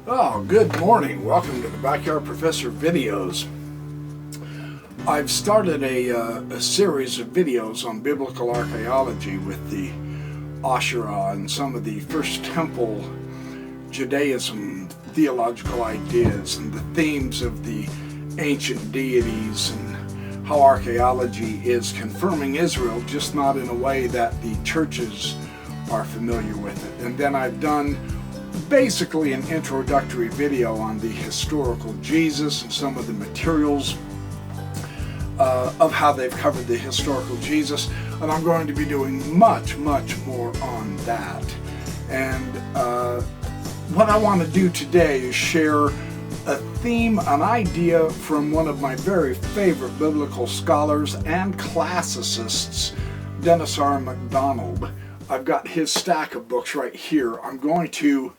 Oh, good morning. Welcome to the Backyard Professor videos. I've started a series of videos on biblical archaeology with the Asherah and some of the First Temple Judaism theological ideas and the themes of the ancient deities and how archaeology is confirming Israel, just not in a way that the churches are familiar with it. And then I've done basically an introductory video on the historical Jesus and some of the materials of how they've covered the historical Jesus, and I'm going to be doing much more on that. And what I want to do today is share a theme, an idea from one of my very favorite biblical scholars and classicists, Dennis R. MacDonald. I've got his stack of books right here. I'm going to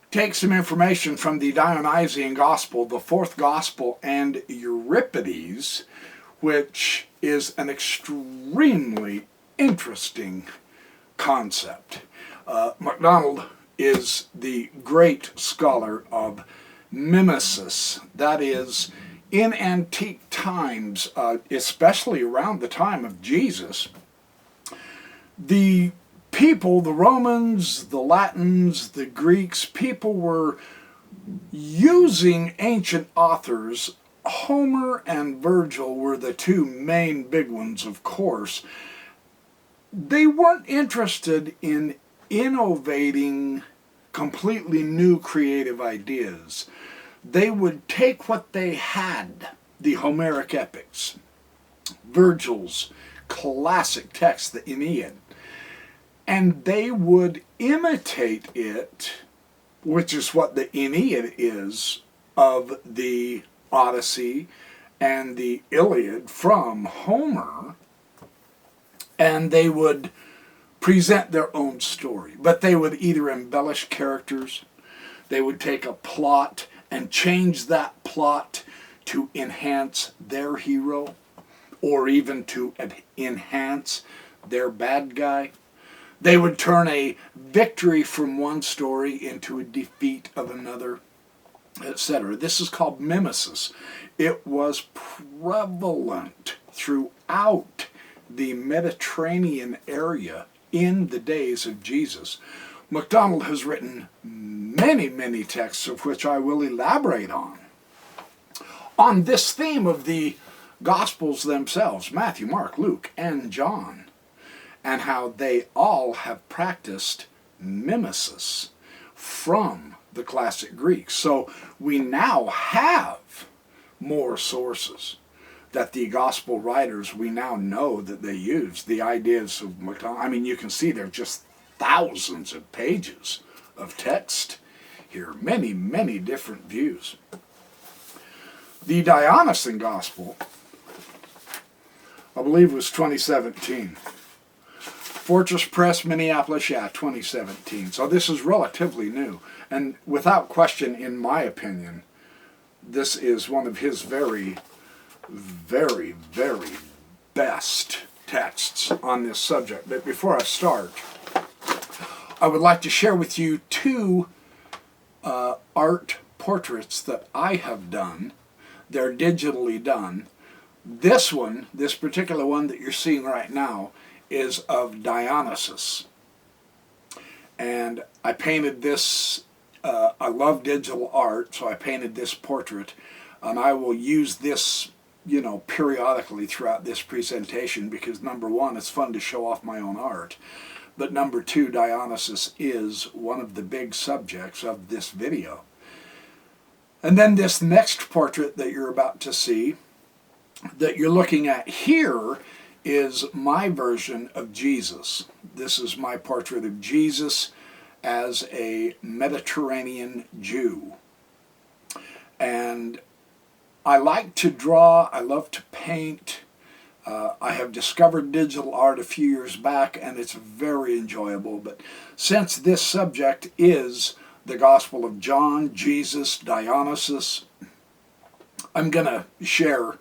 take some information from the Dionyson Gospel, the Fourth Gospel, and Euripides, which is an extremely interesting concept. MacDonald is the great scholar of mimesis. That is, in antique times, especially around the time of Jesus, the people, the Romans, the Latins, the Greeks, people were using ancient authors. Homer and Virgil were the two main big ones, of course. They weren't interested in innovating completely new creative ideas. They would take what they had, the Homeric epics, Virgil's classic text, the Aeneid, and they would imitate it, which is what the Aeneid is, of the Odyssey and the Iliad from Homer, and they would present their own story. But they would either embellish characters, they would take a plot and change that plot to enhance their hero, or even to enhance their bad guy. They would turn a victory from one story into a defeat of another, etc. This is called mimesis. It was prevalent throughout the Mediterranean area in the days of Jesus. MacDonald has written many texts of which I will elaborate on this theme of the Gospels themselves, Matthew, Mark, Luke, and John, and how they all have practiced mimesis from the classic Greeks. So we now have more sources that the gospel writers, we now know that they use. The ideas of MacDonald, I mean, you can see there are just thousands of pages of text here, many different views. The Dionyson Gospel, I believe, was 2017. Fortress Press, Minneapolis, 2017. So this is relatively new. And without question, in my opinion, this is one of his very best texts on this subject. But before I start, I would like to share with you two art portraits that I have done. They're digitally done. This one, this particular one that you're seeing right now, is of Dionysus. And I painted this, I love digital art, so I painted this portrait, and I will use this, periodically throughout this presentation because, number one, it's fun to show off my own art, but number two, Dionysus is one of the big subjects of this video. And then this next portrait that you're about to see, that you're looking at here, is my version of Jesus. This is my portrait of Jesus as a Mediterranean Jew. And I like to draw, I love to paint. I have discovered digital art a few years back, and it's very enjoyable. But since this subject is the Gospel of John, Jesus, Dionysus, I'm going to share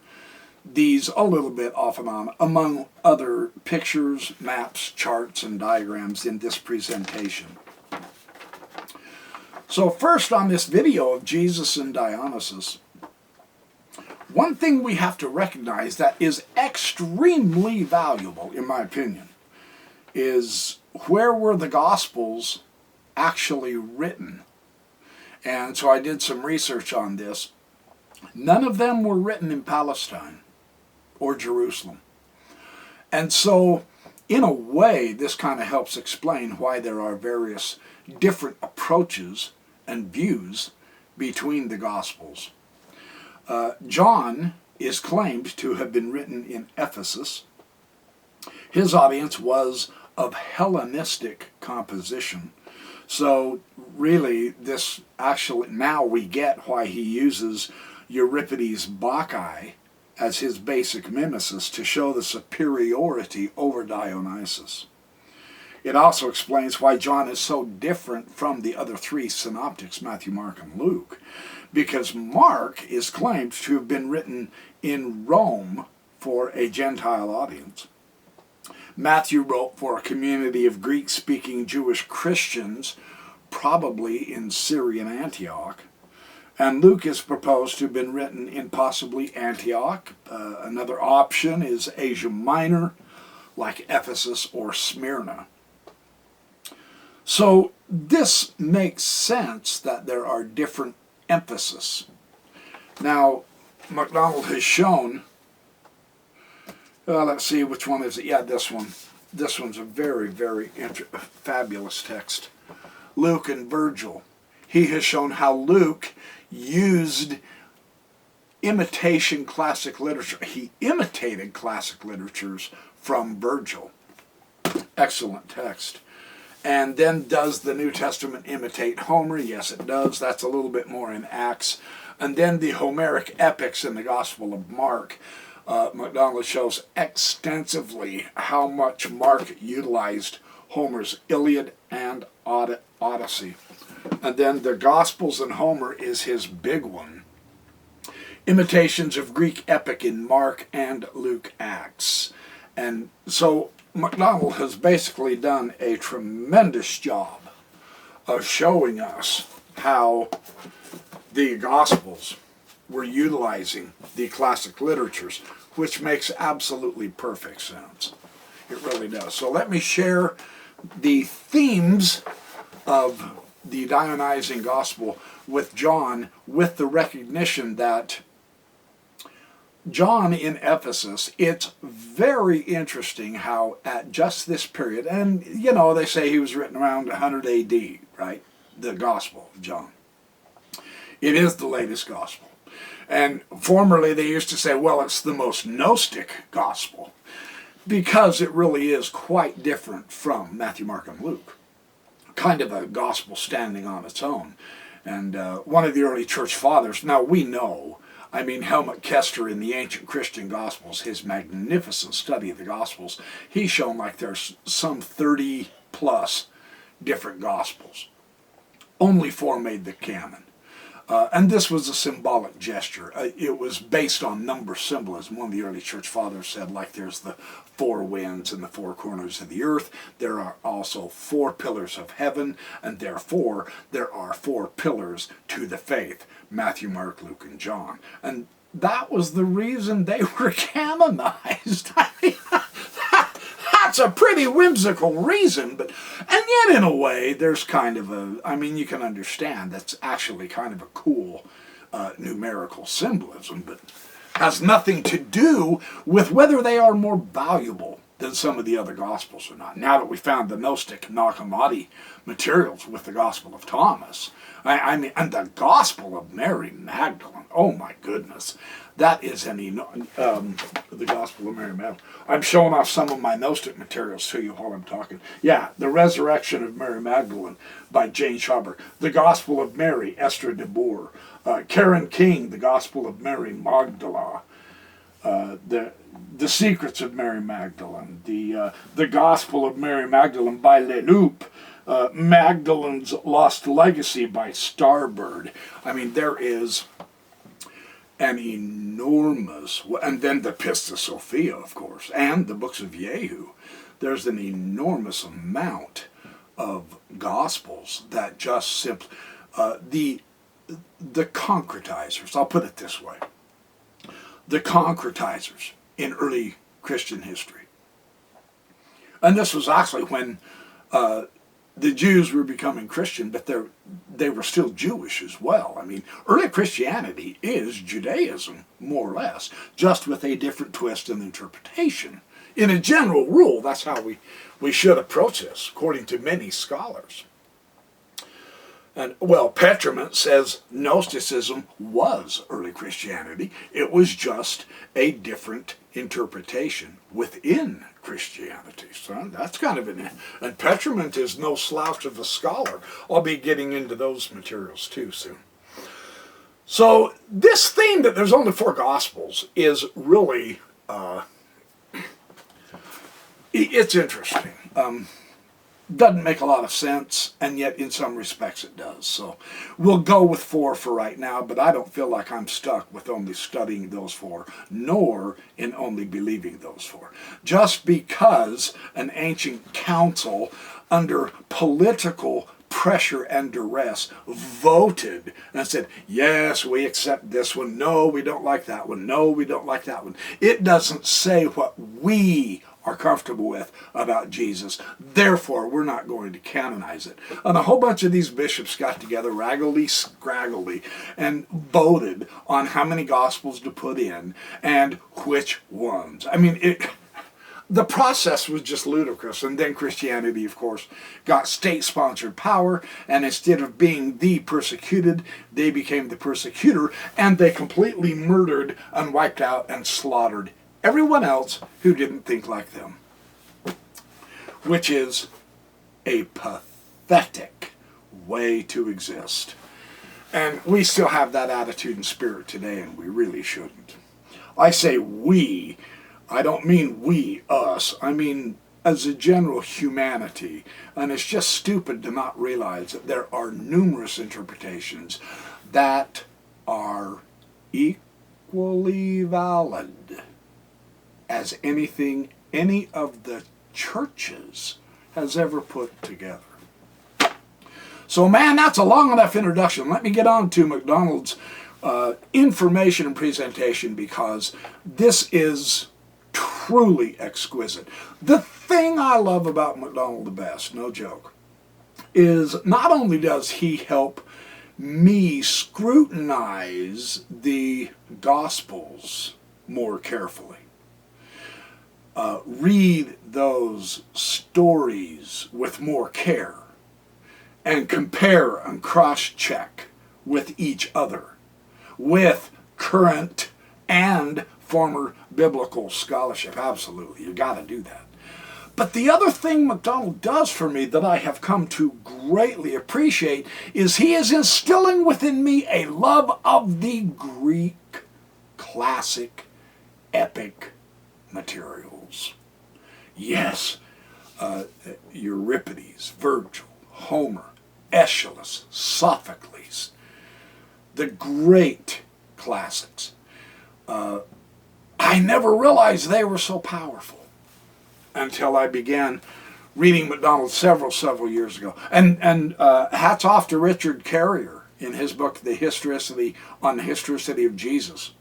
these a little bit off and on, among other pictures, maps, charts, and diagrams in this presentation. So first, on this video of Jesus and Dionysus, one thing we have to recognize that is extremely valuable, in my opinion, is where were the Gospels actually written? And so I did some research on this. None of them were written in Palestine or Jerusalem. And so, in a way, this kind of helps explain why there are various different approaches and views between the Gospels. John is claimed to have been written in Ephesus. His audience was of Hellenistic composition. So really, this actually, now we get why he uses Euripides' Bacchae as his basic mimesis to show the superiority over Dionysus. It also explains why John is so different from the other three synoptics, Matthew, Mark, and Luke, because Mark is claimed to have been written in Rome for a Gentile audience. Matthew wrote for a community of Greek-speaking Jewish Christians, probably in Syrian Antioch. And Luke is proposed to have been written in possibly Antioch. Another option is Asia Minor, like Ephesus or Smyrna. So this makes sense that there are different emphasis. Now, MacDonald has shown, let's see, which one is it? Yeah, this one. This one's a very, very fabulous text. Luke and Virgil. He has shown how Luke used imitation classic literature. He imitated classic literatures from Virgil. Excellent text. And then does the New Testament imitate Homer? Yes, it does. That's a little bit more in Acts. And then the Homeric epics in the Gospel of Mark. MacDonald shows extensively how much Mark utilized Homer's Iliad and Odyssey. And then the Gospels and Homer is his big one. Imitations of Greek epic in Mark and Luke Acts. And so MacDonald has basically done a tremendous job of showing us how the Gospels were utilizing the classic literatures, which makes absolutely perfect sense. It really does. So let me share the themes of the Dionysian Gospel with John, with the recognition that John in Ephesus, it's very interesting how at just this period, and you know, they say he was written around 100 AD, right? The Gospel of John. It is the latest Gospel. And formerly they used to say, well, it's the most Gnostic Gospel, because it really is quite different from Matthew, Mark, and Luke. Kind of a gospel standing on its own. And one of the early church fathers, now we know, I mean, Helmut Kester in the Ancient Christian Gospels, his magnificent study of the Gospels, he's shown like there's some 30 plus different Gospels. Only 4 made the canon. And this was a symbolic gesture. It was based on number symbolism. One of the early church fathers said, like there's the 4 winds and the 4 corners of the earth, there are also 4 pillars of heaven, and therefore there are 4 pillars to the faith, Matthew, Mark, Luke, and John. And that was the reason they were canonized. I mean, that's a pretty whimsical reason, but, and yet in a way, there's kind of a, I mean, you can understand that's actually kind of a cool numerical symbolism, but has nothing to do with whether they are more valuable than some of the other Gospels or not. Now that we found the Gnostic Nag Hammadi materials with the Gospel of Thomas, I mean, and the Gospel of Mary Magdalene, oh my goodness, that is the Gospel of Mary Magdalene. I'm showing off some of my Gnostic materials to you while I'm talking. Yeah, The Resurrection of Mary Magdalene by Jane Schaber. The Gospel of Mary, Esther de Boer. Karen King, The Gospel of Mary Magdalene. The Secrets of Mary Magdalene. The Gospel of Mary Magdalene by Leloup. Magdalene's Lost Legacy by Starbird. I mean, there is an enormous, and then the Pistis Sophia, of course, and the books of Jehu. There's an enormous amount of Gospels that just simply, the concretizers, I'll put it this way, the concretizers in early Christian history. And this was actually when the Jews were becoming Christian, but they were still Jewish as well. I mean, early Christianity is Judaism, more or less, just with a different twist and interpretation. In a general rule, that's how we should approach this, according to many scholars. And, well, Petrament says Gnosticism was early Christianity. It was just a different interpretation within Christianity. So that's kind of an... And Petrament is no slouch of a scholar. I'll be getting into those materials too soon. So this theme that there's only 4 Gospels is really... it's interesting. Doesn't make a lot of sense, and yet in some respects it does. So we'll go with 4 for right now, but I don't feel like I'm stuck with only studying those 4, nor in only believing those 4. Just because an ancient council under political pressure and duress voted and said, yes, we accept this one, no, we don't like that one, no, we don't like that one. It doesn't say what we are comfortable with about Jesus. Therefore, we're not going to canonize it. And a whole bunch of these bishops got together, raggedy-scraggly, and voted on how many Gospels to put in and which ones. I mean, the process was just ludicrous. And then Christianity, of course, got state-sponsored power, and instead of being the persecuted, they became the persecutor, and they completely murdered and wiped out and slaughtered everyone else who didn't think like them, which is a pathetic way to exist. And we still have that attitude and spirit today, and we really shouldn't. I say we, I don't mean we, us, I mean as a general humanity, and it's just stupid to not realize that there are numerous interpretations that are equally valid as anything any of the churches has ever put together. So man, that's a long enough introduction. Let me get on to MacDonald's information and presentation, because this is truly exquisite. The thing I love about MacDonald the best, no joke, is not only does he help me scrutinize the Gospels more carefully, read those stories with more care, and compare and cross-check with each other, with current and former biblical scholarship. Absolutely, you got to do that. But the other thing MacDonald does for me that I have come to greatly appreciate is he is instilling within me a love of the Greek classic epic materials. Yes, Euripides, Virgil, Homer, Aeschylus, Sophocles, the great classics. I never realized they were so powerful until I began reading MacDonald several years ago. And hats off to Richard Carrier in his book, The Historicity of Jesus.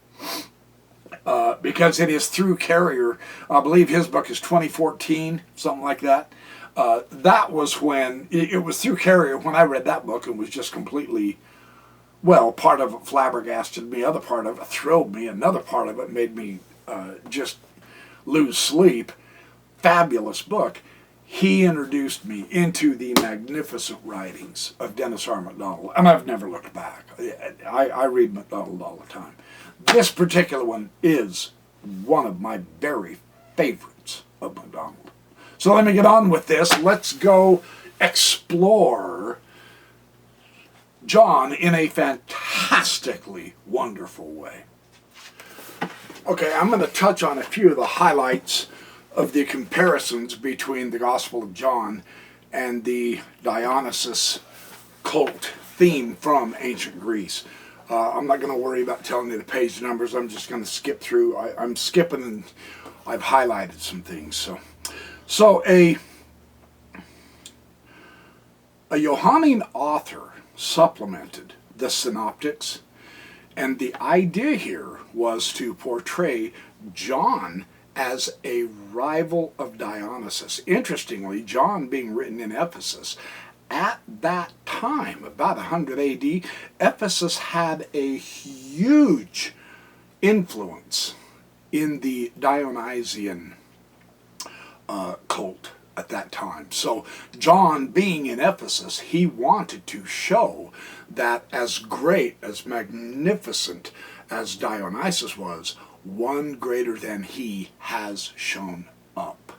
Because it is through Carrier, I believe his book is 2014, something like that. That was when, it was through Carrier when I read that book and was just completely, well, part of it flabbergasted me, other part of it thrilled me, another part of it made me just lose sleep. Fabulous book. He introduced me into the magnificent writings of Dennis R. MacDonald, and I've never looked back. I read MacDonald all the time. This particular one is one of my very favorites of MacDonald. So let me get on with this. Let's go explore John in a fantastically wonderful way. Okay, I'm going to touch on a few of the highlights of the comparisons between the Gospel of John and the Dionysus cult theme from ancient Greece. I'm not going to worry about telling you the page numbers. I'm just going to skip through. I'm skipping, and I've highlighted some things. So a Johannine author supplemented the synoptics, and the idea here was to portray John as a rival of Dionysus. Interestingly, John being written in Ephesus, at that time, about 100 AD, Ephesus had a huge influence in the Dionysian cult at that time. So John, being in Ephesus, he wanted to show that as great, as magnificent as Dionysus was, one greater than he has shown up.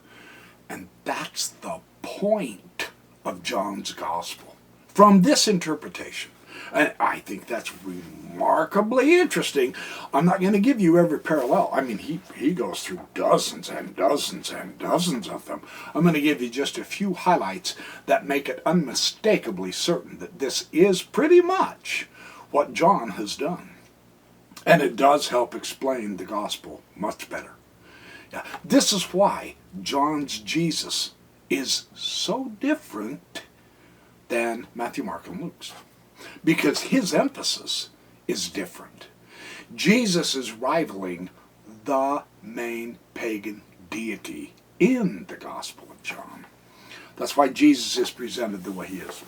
And that's the point of John's Gospel. From this interpretation, and I think that's remarkably interesting. I'm not going to give you every parallel. I mean, he goes through dozens and dozens and dozens of them. I'm going to give you just a few highlights that make it unmistakably certain that this is pretty much what John has done. And it does help explain the gospel much better. Yeah, this is why John's Jesus is so different than Matthew, Mark, and Luke's. Because his emphasis is different. Jesus is rivaling the main pagan deity in the Gospel of John. That's why Jesus is presented the way he is.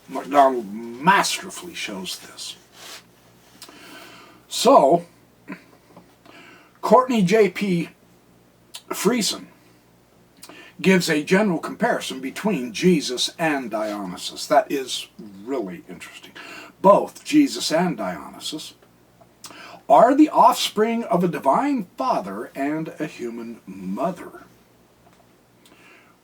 MacDonald masterfully shows this. So, Courtney J.P. Friesen gives a general comparison between Jesus and Dionysus. That is really interesting. Both Jesus and Dionysus are the offspring of a divine father and a human mother,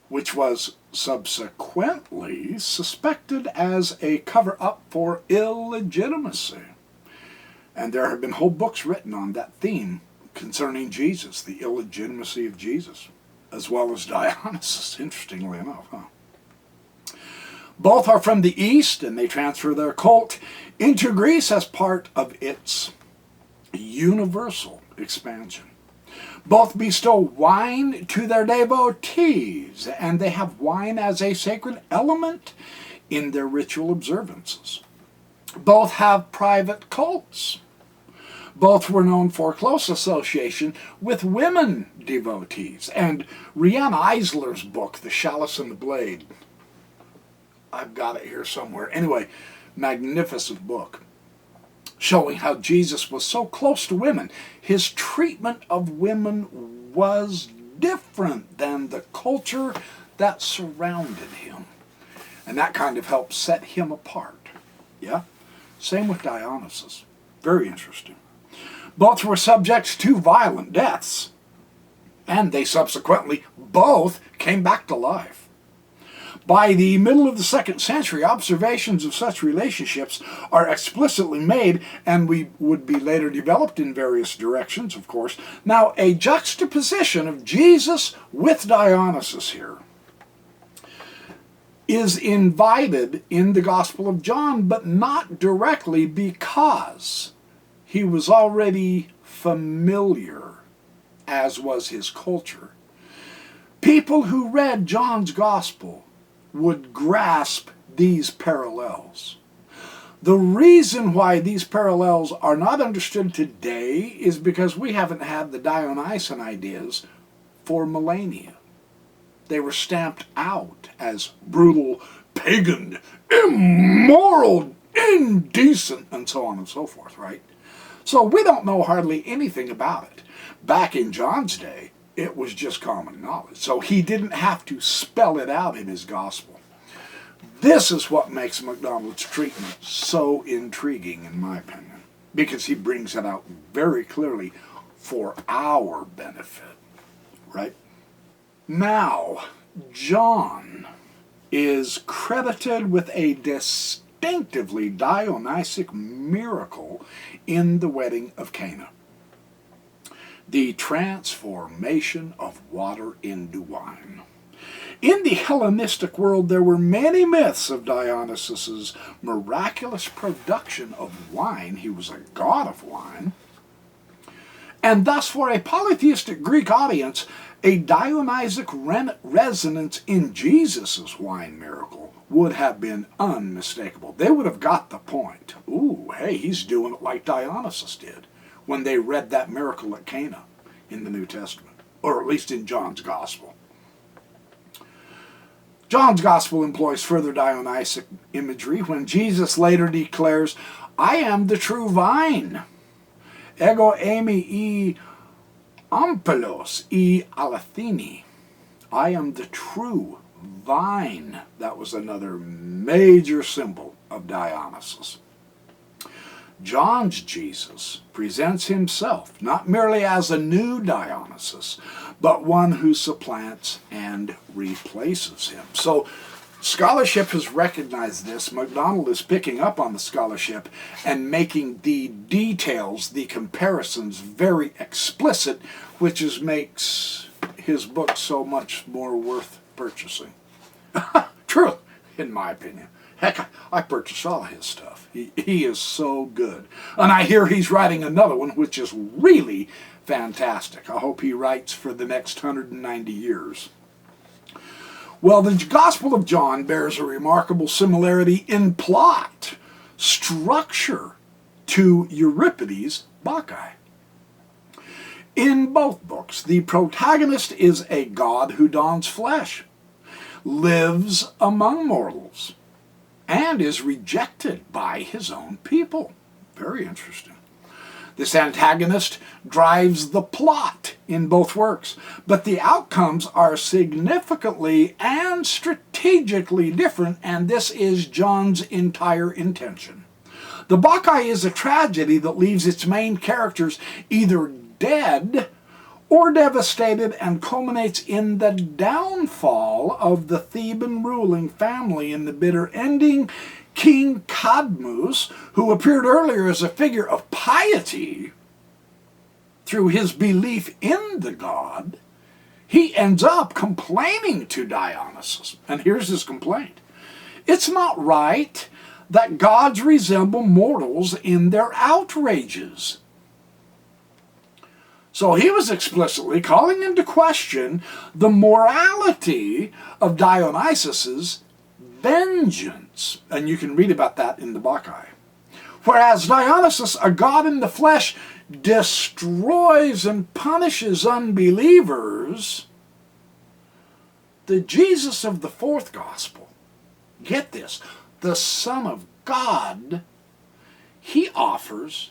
which was subsequently suspected as a cover-up for illegitimacy. And there have been whole books written on that theme concerning Jesus, the illegitimacy of Jesus, as well as Dionysus, interestingly enough. Both are from the East, and they transfer their cult into Greece as part of its universal expansion. Both bestow wine to their devotees, and they have wine as a sacred element in their ritual observances. Both have private cults. Both were known for close association with women devotees. And Rihanna Eisler's book, The Chalice and the Blade, I've got it here somewhere. Anyway, magnificent book, showing how Jesus was so close to women. His treatment of women was different than the culture that surrounded him. And that kind of helped set him apart. Yeah? Same with Dionysus. Very interesting. Both were subject to violent deaths, and they subsequently both came back to life. By the middle of the 2nd century, observations of such relationships are explicitly made, and would be later developed in various directions, of course. Now, a juxtaposition of Jesus with Dionysus here is invited in the Gospel of John, but not directly, because he was already familiar, as was his culture. People who read John's Gospel would grasp these parallels. The reason why these parallels are not understood today is because we haven't had the Dionysian ideas for millennia. They were stamped out as brutal, pagan, immoral, indecent, and so on and so forth, right? So we don't know hardly anything about it. Back in John's day, it was just common knowledge. So he didn't have to spell it out in his gospel. This is what makes MacDonald's treatment so intriguing, in my opinion, because he brings it out very clearly for our benefit, right? Now, John is credited with a distinctively Dionysic miracle in the wedding of Cana. The transformation of water into wine. In the Hellenistic world, there were many myths of Dionysus's miraculous production of wine. He was a god of wine. And thus, for a polytheistic Greek audience, a Dionysic resonance in Jesus' wine miracle would have been unmistakable. They would have got the point. Ooh, hey, he's doing it like Dionysus did when they read that miracle at Cana in the New Testament, or at least in John's Gospel. John's Gospel employs further Dionysic imagery when Jesus later declares, "I am the true vine. Ego eimi e ampelos e alathini." I am the true vine. That was another major symbol of Dionysus. John's Jesus presents himself not merely as a new Dionysus, but one who supplants and replaces him. So scholarship has recognized this. MacDonald is picking up on the scholarship and making the details, the comparisons, very explicit, which makes his book so much more worth purchasing. True, in my opinion. Heck, I purchased all his stuff. He is so good. And I hear he's writing another one, which is really fantastic. I hope he writes for the next 190 years. Well, the Gospel of John bears a remarkable similarity in plot, structure, to Euripides' Bacchae. In both books, the protagonist is a god who dons flesh, lives among mortals, and is rejected by his own people. Very interesting. This antagonist drives the plot in both works, but the outcomes are significantly and strategically different, and this is John's entire intention. The Bacchae is a tragedy that leaves its main characters either dead or devastated and culminates in the downfall of the Theban ruling family in the bitter ending. King Cadmus, who appeared earlier as a figure of piety through his belief in the god, he ends up complaining to Dionysus. And here's his complaint. It's not right that gods resemble mortals in their outrages. So he was explicitly calling into question the morality of Dionysus's vengeance. And you can read about that in the Bacchae. Whereas Dionysus, a god in the flesh, destroys and punishes unbelievers, the Jesus of the fourth gospel, get this, the Son of God, he offers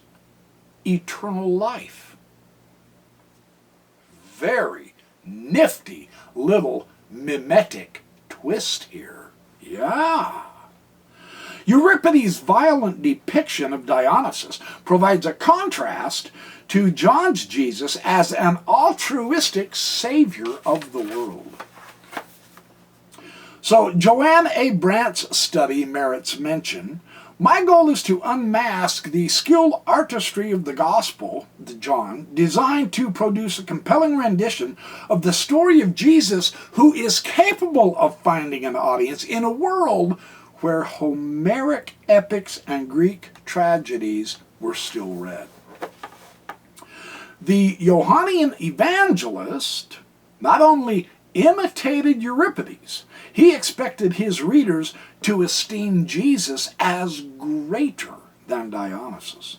eternal life. Very nifty little mimetic twist here. Yeah. Euripides' violent depiction of Dionysus provides a contrast to John's Jesus as an altruistic savior of the world. So Joanne A. Brandt's study merits mention. My goal is to unmask the skilled artistry of the Gospel, the John, designed to produce a compelling rendition of the story of Jesus, who is capable of finding an audience in a world where Homeric epics and Greek tragedies were still read. The Johannian evangelist not only imitated Euripides, he expected his readers to esteem Jesus as greater than Dionysus.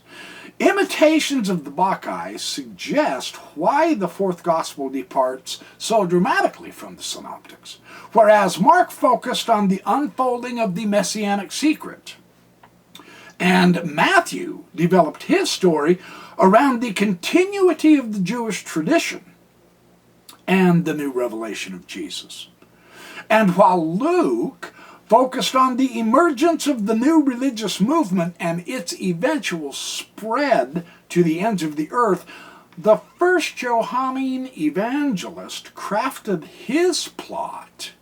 Imitations of the Bacchae suggest why the fourth gospel departs so dramatically from the synoptics, whereas Mark focused on the unfolding of the messianic secret, and Matthew developed his story around the continuity of the Jewish tradition and the new revelation of Jesus. And while Luke focused on the emergence of the new religious movement and its eventual spread to the ends of the earth, the first Johannian evangelist crafted his plot.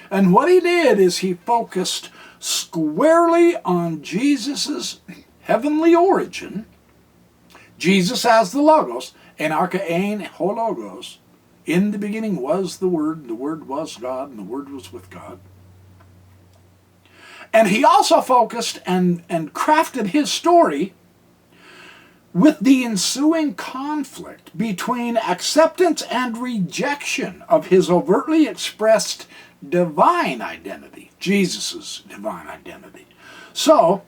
And what he did is he focused squarely on Jesus' heavenly origin, Jesus as the Logos, en archein ho Logos, In the beginning was the Word was God, and the Word was with God. And he also focused and crafted his story with the ensuing conflict between acceptance and rejection of his overtly expressed divine identity, Jesus' divine identity. So,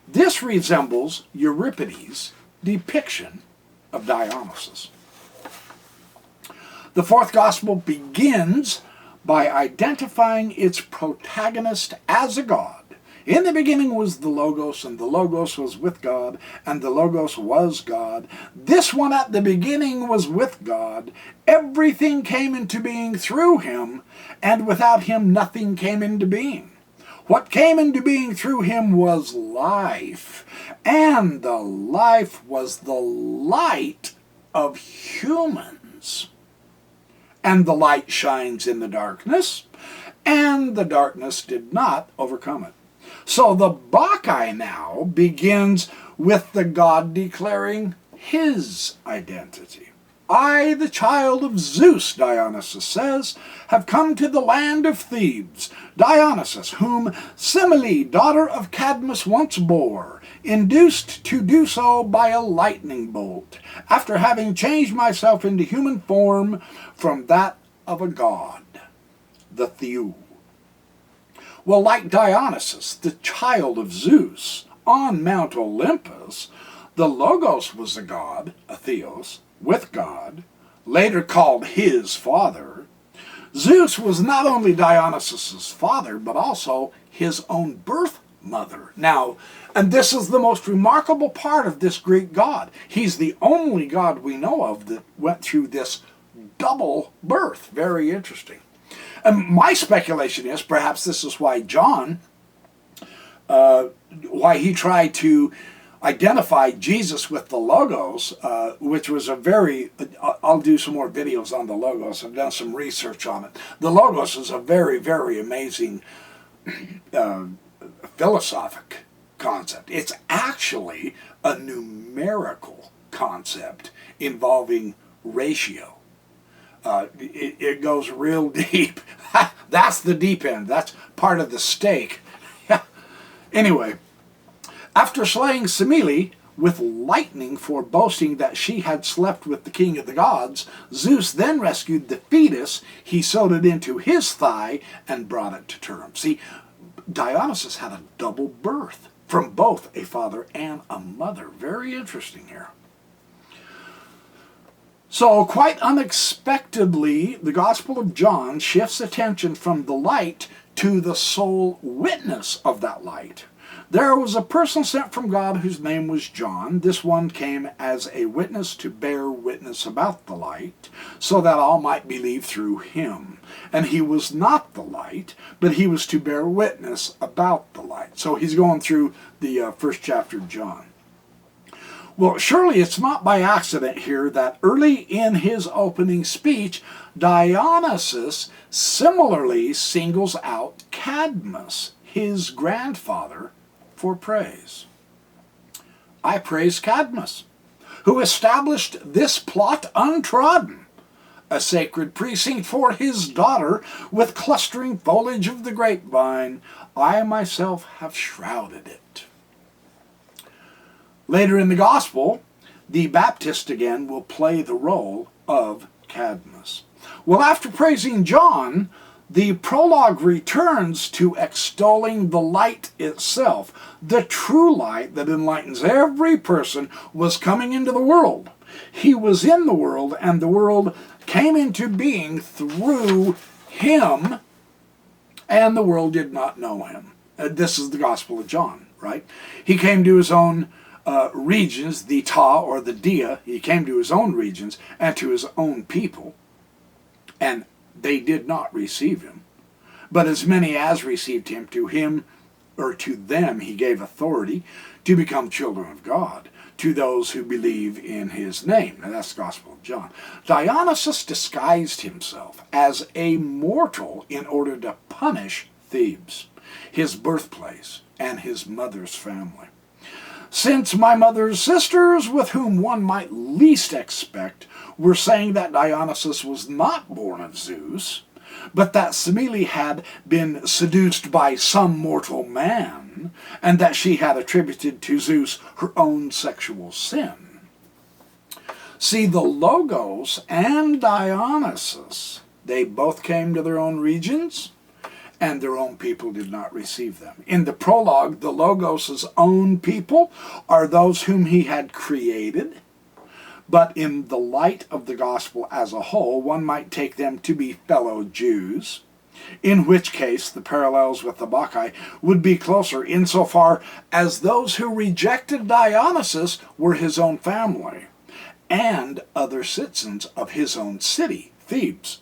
this resembles Euripides' depiction of Dionysus. The fourth gospel begins by identifying its protagonist as a god. In the beginning was the Logos, and the Logos was with God, and the Logos was God. This one at the beginning was with God. Everything came into being through him, and without him nothing came into being. What came into being through him was life, and the life was the light of humans. And the light shines in the darkness, and the darkness did not overcome it. So the Bacchae now begins with the god declaring his identity. I, the child of Zeus, Dionysus says, have come to the land of Thebes. Dionysus, whom Semele, daughter of Cadmus, once bore, induced to do so by a lightning bolt, after having changed myself into human form from that of a god, the Theou. Well, like Dionysus, the child of Zeus, on Mount Olympus, the Logos was a god, a theos, with God, later called his father. Zeus was not only Dionysus' father, but also his own birth mother. Now, and this is the most remarkable part of this Greek god. He's the only god we know of that went through this double birth. Very interesting. And my speculation is perhaps this is why John, why he tried to identify Jesus with the Logos, which was a very, I'll do some more videos on the Logos. I've done some research on it. The Logos is a very, very amazing philosophic concept. It's actually a numerical concept involving ratio. It goes real deep. That's the deep end. That's part of the steak. Anyway, after slaying Semele with lightning for boasting that she had slept with the king of the gods, Zeus then rescued the fetus. He sewed it into his thigh and brought it to term. See, Dionysus had a double birth from both a father and a mother. Very interesting here. So, quite unexpectedly, the Gospel of John shifts attention from the light to the sole witness of that light. There was a person sent from God whose name was John. This one came as a witness to bear witness about the light, so that all might believe through him. And he was not the light, but he was to bear witness about the light. So he's going through the first chapter of John. Well, surely it's not by accident here that early in his opening speech, Dionysus similarly singles out Cadmus, his grandfather, for praise. I praise Cadmus, who established this plot untrodden, a sacred precinct for his daughter with clustering foliage of the grapevine. I myself have shrouded it. Later in the Gospel, the Baptist again will play the role of Cadmus. Well, after praising John, the prologue returns to extolling the light itself. The true light that enlightens every person was coming into the world. He was in the world, and the world came into being through him, and the world did not know him. This is the Gospel of John, right? He came to his own regions, the Ta or the Dia. He came to his own regions and to his own people, and they did not receive him. But as many as received him, to them he gave authority to become children of God, to those who believe in his name. Now that's the Gospel of John. Dionysus disguised himself as a mortal in order to punish Thebes, his birthplace, and his mother's family. since my mother's sisters, with whom one might least expect, were saying that Dionysus was not born of Zeus, but that Semele had been seduced by some mortal man, and that she had attributed to Zeus her own sexual sin. See, the Logos and Dionysus, they both came to their own regions, and their own people did not receive them. In the prologue, the Logos' own people are those whom he had created, but in the light of the gospel as a whole, one might take them to be fellow Jews, in which case the parallels with the Bacchae would be closer insofar as those who rejected Dionysus were his own family and other citizens of his own city, Thebes.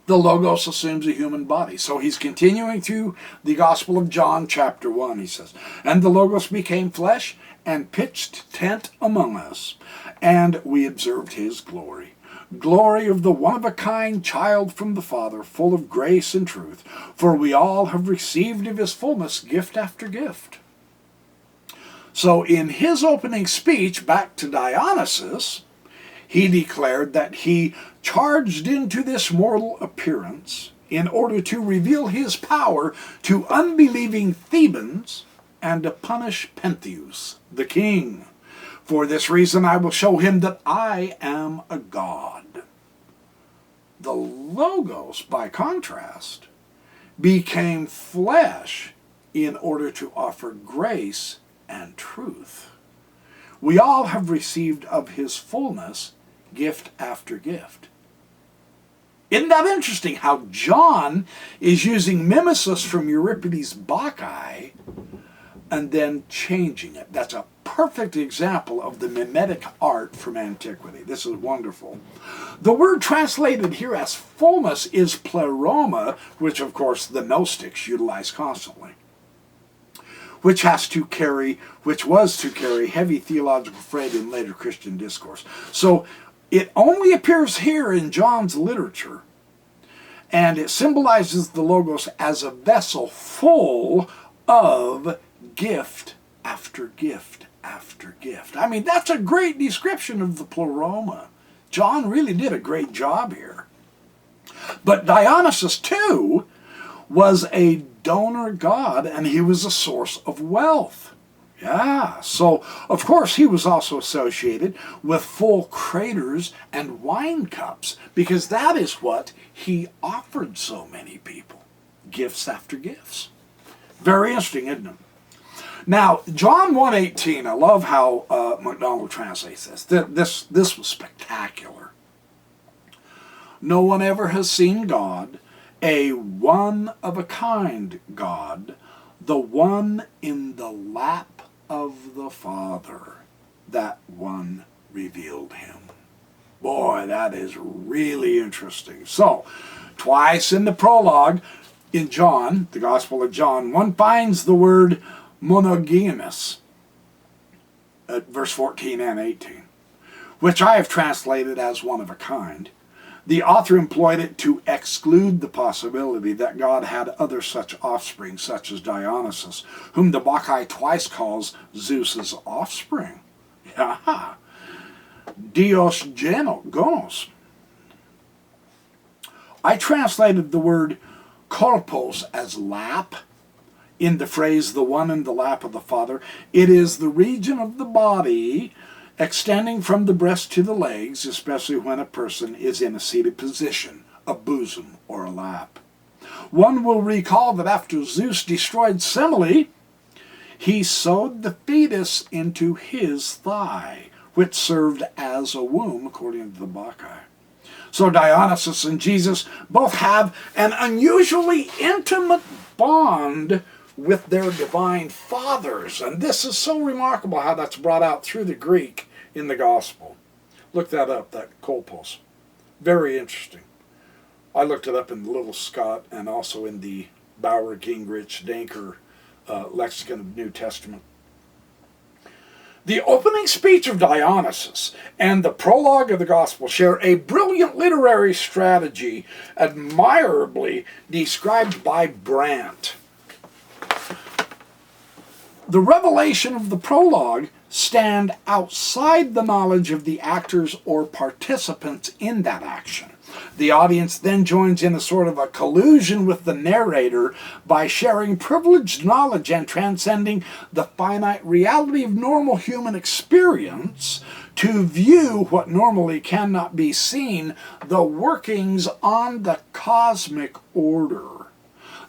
The Logos assumes a human body. So he's continuing through the Gospel of John, chapter 1, he says, "And the Logos became flesh and pitched tent among us, and we observed his glory. Glory of the one-of-a-kind child from the Father, full of grace and truth. For we all have received of his fullness gift after gift." So in his opening speech back to Dionysus, he declared that he charged into this mortal appearance in order to reveal his power to unbelieving Thebans and to punish Pentheus, the king. "For this reason I will show him that I am a god." The Logos, by contrast, became flesh in order to offer grace and truth. We all have received of his fullness gift after gift. Isn't that interesting how John is using mimesis from Euripides' Bacchae and then changing it? That's a perfect example of the mimetic art from antiquity. This is wonderful. The word translated here as fullness is pleroma, which of course the Gnostics utilize constantly, which was to carry heavy theological freight in later Christian discourse. So it only appears here in John's literature, and it symbolizes the Logos as a vessel full of gift after gift after gift. I mean, that's a great description of the pleroma. John really did a great job here. But Dionysus, too, was a donor god, and he was a source of wealth. Yeah, so of course he was also associated with full craters and wine cups, because that is what he offered so many people. Gifts after gifts. Very interesting, isn't it? Now, John 1:18, I love how MacDonald translates this. This was spectacular. "No one ever has seen God, a one-of-a-kind God, the one in the lap of the Father, that one revealed him." Boy, that is really interesting. So, twice in the prologue in John, the Gospel of John, one finds the word monogenes at verse 14 and 18, which I have translated as one of a kind. The author employed it to exclude the possibility that God had other such offspring, such as Dionysus, whom the Bacchae twice calls Zeus's offspring. Yeah. Dios gonos. I translated the word kolpos as lap in the phrase, "the one in the lap of the Father." It is the region of the body extending from the breast to the legs, especially when a person is in a seated position, a bosom or a lap. One will recall that after Zeus destroyed Semele, he sewed the fetus into his thigh, which served as a womb, according to the Bacchae. So Dionysus and Jesus both have an unusually intimate bond with their divine fathers. And this is so remarkable how that's brought out through the Greek in the Gospel. Look that up, that kolpos. Very interesting. I looked it up in the Little Scott and also in the Bauer, Gingrich, Danker Lexicon of the New Testament. The opening speech of Dionysus and the prologue of the Gospel share a brilliant literary strategy admirably described by Brandt. the revelation of the prologue stand outside the knowledge of the actors or participants in that action. The audience then joins in a sort of a collusion with the narrator by sharing privileged knowledge and transcending the finite reality of normal human experience to view what normally cannot be seen, the workings on the cosmic order,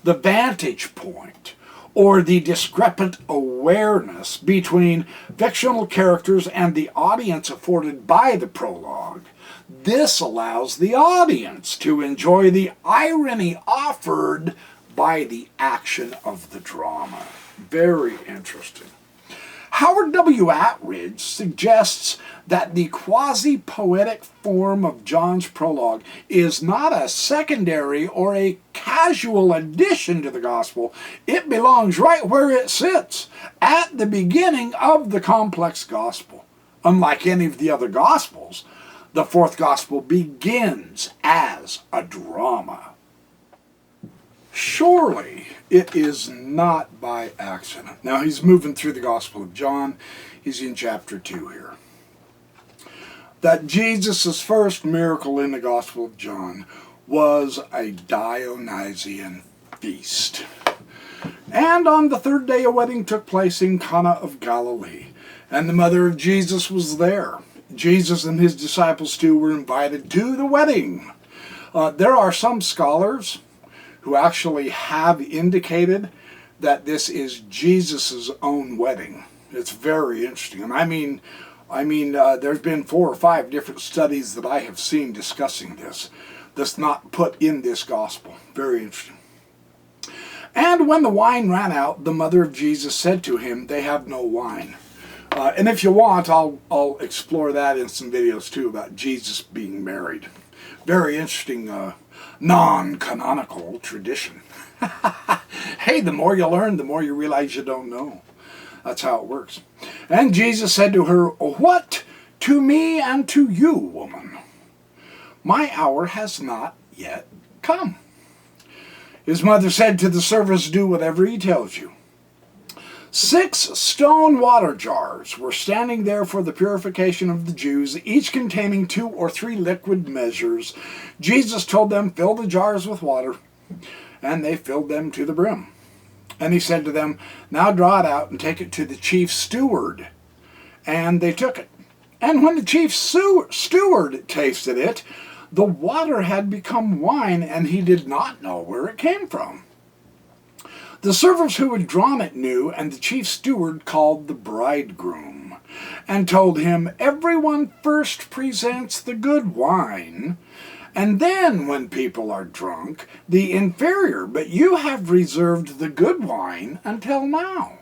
the vantage point, or the discrepant awareness between fictional characters and the audience afforded by the prologue. This allows the audience to enjoy the irony offered by the action of the drama. Very interesting. Howard W. Atridge suggests that the quasi-poetic form of John's prologue is not a secondary or a casual addition to the gospel. It belongs right where it sits, at the beginning of the complex gospel. Unlike any of the other gospels, the fourth gospel begins as a drama. Surely it is not by accident. Now he's moving through the Gospel of John. He's in chapter 2 here. That Jesus' first miracle in the Gospel of John was a Dionysian feast. And on the third day a wedding took place in Cana of Galilee, and the mother of Jesus was there. Jesus and his disciples too were invited to the wedding. There are some scholars who actually have indicated that this is Jesus' own wedding. It's very interesting. And I mean, there's been 4 or 5 different studies that I have seen discussing this. That's not put in this gospel. Very interesting. And when the wine ran out, the mother of Jesus said to him, "They have no wine." And if you want, I'll explore that in some videos too about Jesus being married. Very interesting non-canonical tradition. Hey, the more you learn, the more you realize you don't know. That's how it works. And Jesus said to her, "What to me and to you, woman? My hour has not yet come." His mother said to the servants, "Do whatever he tells you." 6 stone water jars were standing there for the purification of the Jews, each containing 2 or 3 liquid measures. Jesus told them, "Fill the jars with water," and they filled them to the brim. And he said to them, "Now draw it out and take it to the chief steward." And they took it. And when the chief steward tasted it, the water had become wine, and he did not know where it came from. The servants who had drawn it knew, and the chief steward called the bridegroom and told him, "Everyone first presents the good wine, and then, when people are drunk, the inferior, but you have reserved the good wine until now."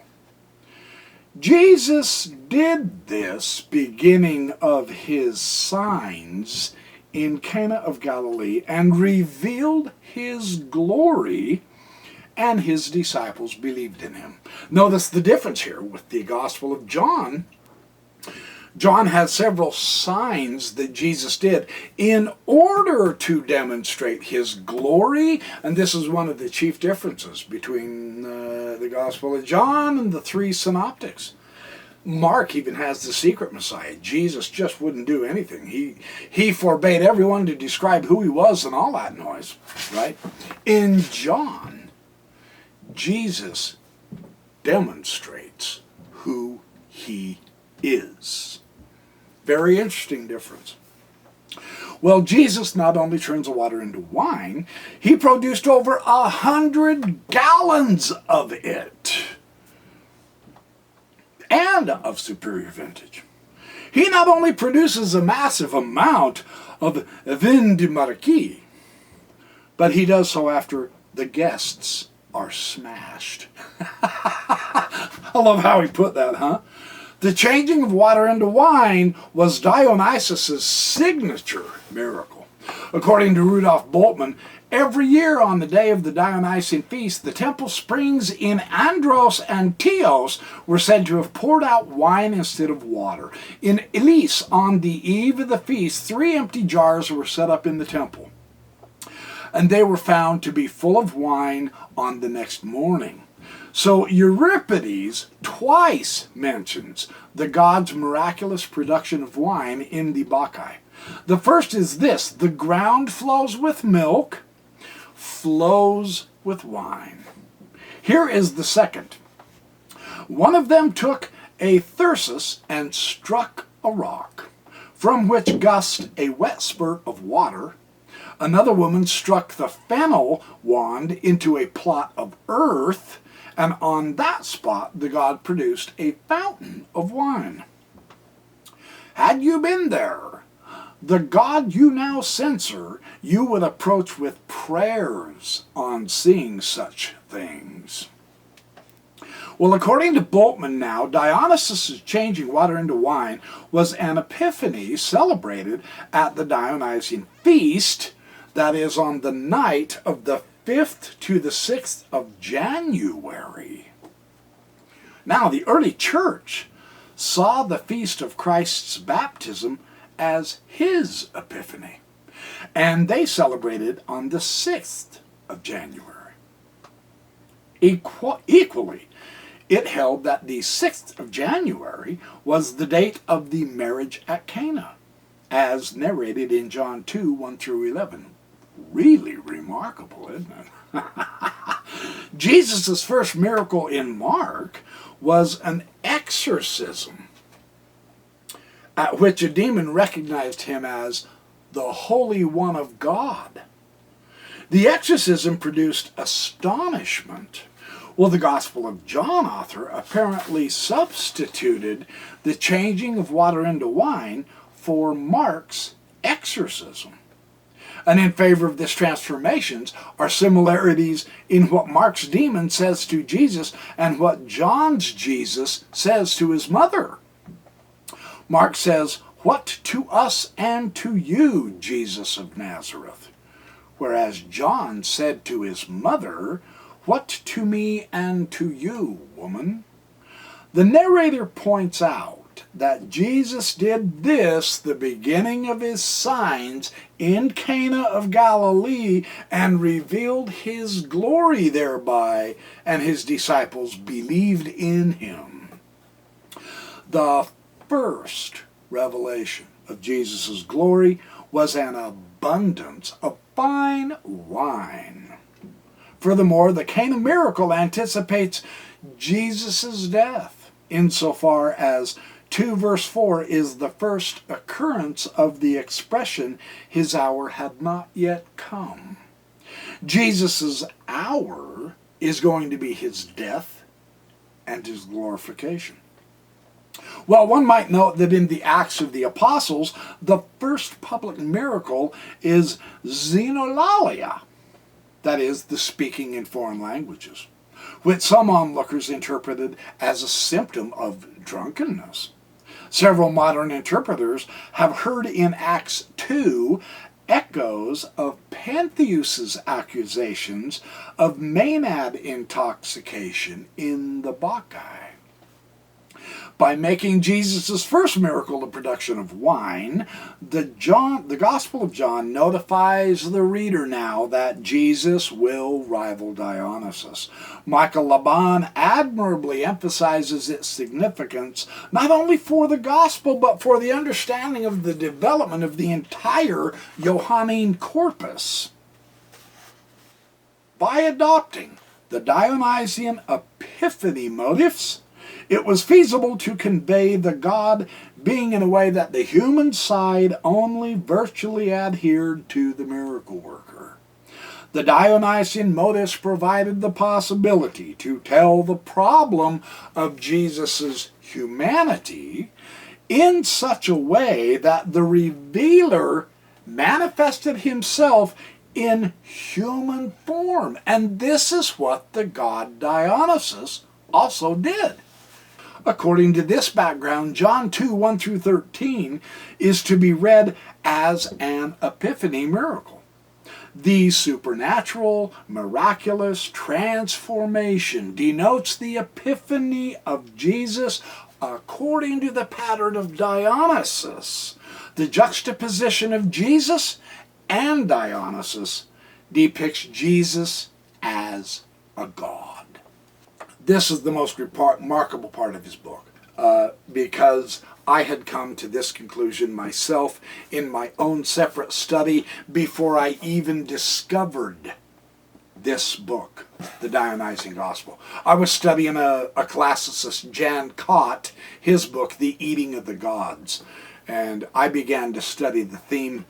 Jesus did this beginning of his signs in Cana of Galilee and revealed his glory, and his disciples believed in him. Notice the difference here with the Gospel of John. John has several signs that Jesus did in order to demonstrate his glory, and this is one of the chief differences between the Gospel of John and the 3 synoptics. Mark even has the secret Messiah. Jesus just wouldn't do anything. He forbade everyone to describe who he was and all that noise, right? In John, Jesus demonstrates who he is. Very interesting difference. Well, Jesus not only turns the water into wine, he produced over 100 gallons of it, and of superior vintage. He not only produces a massive amount of vin de marquis, but he does so after the guests are smashed. I love how he put that, huh? The changing of water into wine was Dionysus' signature miracle. According to Rudolf Bultmann, every year on the day of the Dionysian feast, the temple springs in Andros and Chios were said to have poured out wine instead of water. In Elise, on the eve of the feast, 3 empty jars were set up in the temple, and they were found to be full of wine on the next morning. So Euripides twice mentions the god's miraculous production of wine in the Bacchae. The first is this: the ground flows with milk, flows with wine. Here is the second. One of them took a thyrsus and struck a rock, from which gushed a wet spurt of water. Another woman struck the fennel wand into a plot of earth, and on that spot the god produced a fountain of wine. Had you been there, the God you now censor, you would approach with prayers on seeing such things. Well, according to Bultmann now, Dionysus' changing water into wine was an epiphany celebrated at the Dionysian feast, that is on the night of the 5th to the 6th of January. Now, the early church saw the feast of Christ's baptism as his epiphany, and they celebrated on the 6th of January. Equally, it held that the 6th of January was the date of the marriage at Cana, as narrated in John 2, 1 through 11. Really remarkable, isn't it? Jesus' first miracle in Mark was an exorcism, at which a demon recognized him as the Holy One of God. The exorcism produced astonishment. Well, the Gospel of John author apparently substituted the changing of water into wine for Mark's exorcism. And in favor of this transformation are similarities in what Mark's demon says to Jesus and what John's Jesus says to his mother. Mark says, "What to us and to you, Jesus of Nazareth?" Whereas John said to his mother, "What to me and to you, woman?" The narrator points out that Jesus did this, the beginning of his signs, in Cana of Galilee, and revealed his glory thereby, and his disciples believed in him. The first revelation of Jesus' glory was an abundance of fine wine. Furthermore, the Cana miracle anticipates Jesus' death, insofar as 2 verse 4 is the first occurrence of the expression, "His hour had not yet come." Jesus' hour is going to be his death and his glorification. Well, one might note that in the Acts of the Apostles, the first public miracle is xenolalia, that is, the speaking in foreign languages, which some onlookers interpreted as a symptom of drunkenness. Several modern interpreters have heard in Acts 2 echoes of Pentheus's accusations of Maenad intoxication in the Bacchae. By making Jesus' first miracle the production of wine, the Gospel of John notifies the reader now that Jesus will rival Dionysus. Michael Laban admirably emphasizes its significance not only for the Gospel but for the understanding of the development of the entire Johannine corpus. By adopting the Dionysian epiphany motifs, it was feasible to convey the God being in a way that the human side only virtually adhered to the miracle worker. The Dionysian motifs provided the possibility to tell the problem of Jesus' humanity in such a way that the revealer manifested himself in human form. And this is what the god Dionysus also did. According to this background, John 2, 1 through 13 is to be read as an epiphany miracle. The supernatural, miraculous transformation denotes the epiphany of Jesus according to the pattern of Dionysus. The juxtaposition of Jesus and Dionysus depicts Jesus as a god. This is the most remarkable part of his book, because I had come to this conclusion myself in my own separate study before I even discovered this book, the Dionyson Gospel. I was studying a classicist, Jan Kott, his book, The Eating of the Gods, and I began to study the theme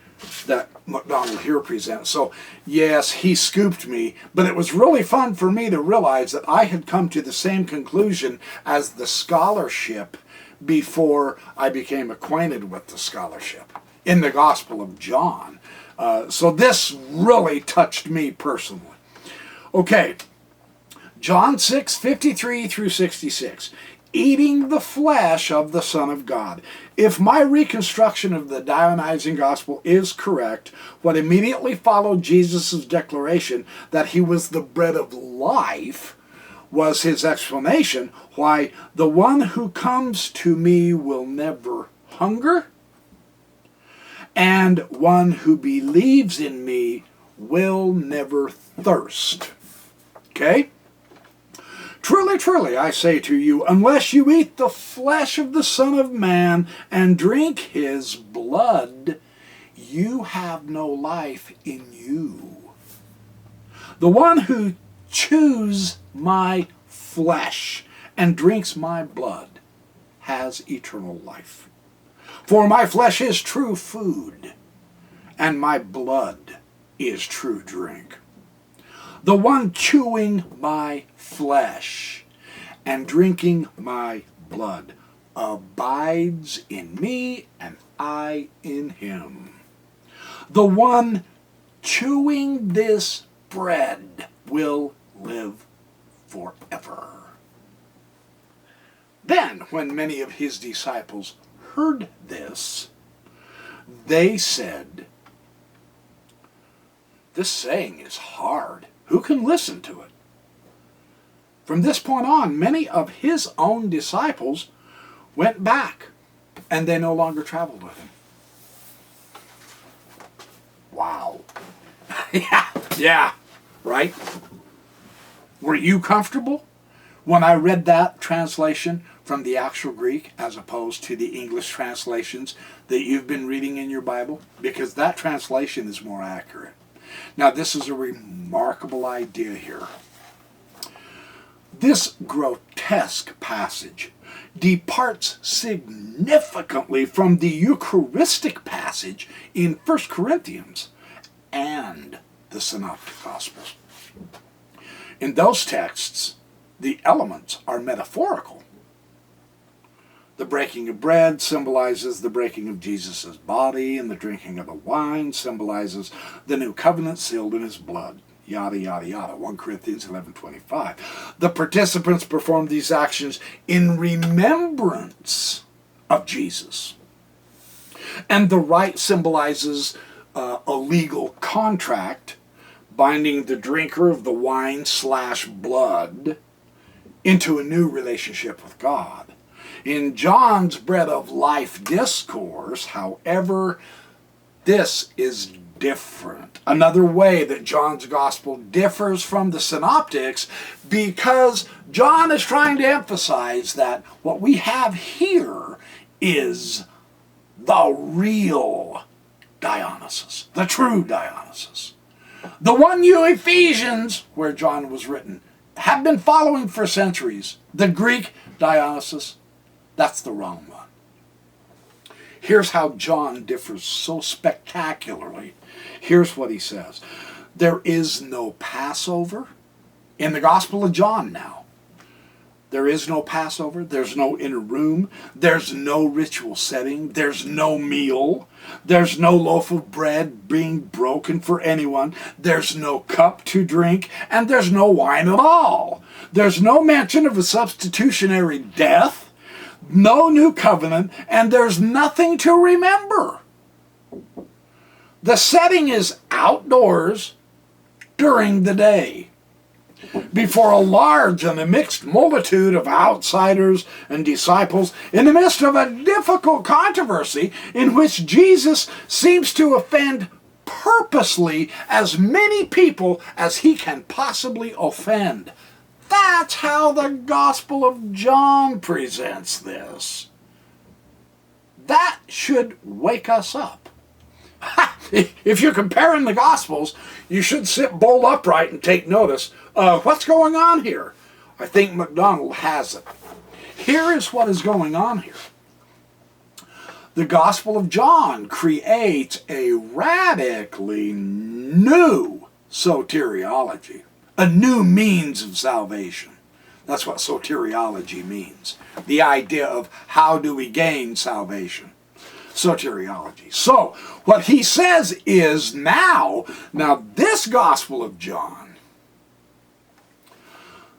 that MacDonald here presents. So yes, he scooped me, but it was really fun for me to realize that I had come to the same conclusion as the scholarship before I became acquainted with the scholarship in the Gospel of John. So this really touched me personally. Okay, John 6:53 through 66. Eating the flesh of the Son of God. If my reconstruction of the Dionyson Gospel is correct, what immediately followed Jesus' declaration that he was the bread of life was his explanation why the one who comes to me will never hunger, and one who believes in me will never thirst. Okay? Truly, truly, I say to you, unless you eat the flesh of the Son of Man and drink his blood, you have no life in you. The one who chews my flesh and drinks my blood has eternal life. For my flesh is true food, and my blood is true drink. The one chewing my flesh and drinking my blood abides in me, and I in him. The one chewing this bread will live forever. Then, when many of his disciples heard this, they said, "This saying is hard. Who can listen to it?" From this point on, many of his own disciples went back, and they no longer traveled with him. Wow. yeah, right? Were you comfortable when I read that translation from the actual Greek as opposed to the English translations that you've been reading in your Bible? Because that translation is more accurate. Now, this is a remarkable idea here. This grotesque passage departs significantly from the Eucharistic passage in 1 Corinthians and the Synoptic Gospels. In those texts, the elements are metaphorical. The breaking of bread symbolizes the breaking of Jesus' body, and the drinking of the wine symbolizes the new covenant sealed in his blood. Yada, yada, yada. 1 Corinthians 11:25. The participants perform these actions in remembrance of Jesus. And the rite symbolizes a legal contract binding the drinker of the wine/blood into a new relationship with God. In John's bread of life discourse, however, this is different. Another way that John's gospel differs from the synoptics, because John is trying to emphasize that what we have here is the real Dionysus, the true Dionysus. The one you Ephesians, where John was written, have been following for centuries. The Greek Dionysus, that's the wrong one. Here's how John differs so spectacularly. Here's what he says. There is no Passover in the Gospel of John now. There is no Passover. There's no inner room. There's no ritual setting. There's no meal. There's no loaf of bread being broken for anyone. There's no cup to drink. And there's no wine at all. There's no mention of a substitutionary death. No new covenant. And there's nothing to remember. The setting is outdoors during the day, before a large and a mixed multitude of outsiders and disciples, in the midst of a difficult controversy in which Jesus seems to offend purposely as many people as he can possibly offend. That's how the Gospel of John presents this. That should wake us up. If you're comparing the Gospels, you should sit bolt upright and take notice. What's going on here? I think MacDonald has it. Here is what is going on here. The Gospel of John creates a radically new soteriology, a new means of salvation. That's what soteriology means. The idea of how do we gain salvation. Soteriology. So, what he says is now this Gospel of John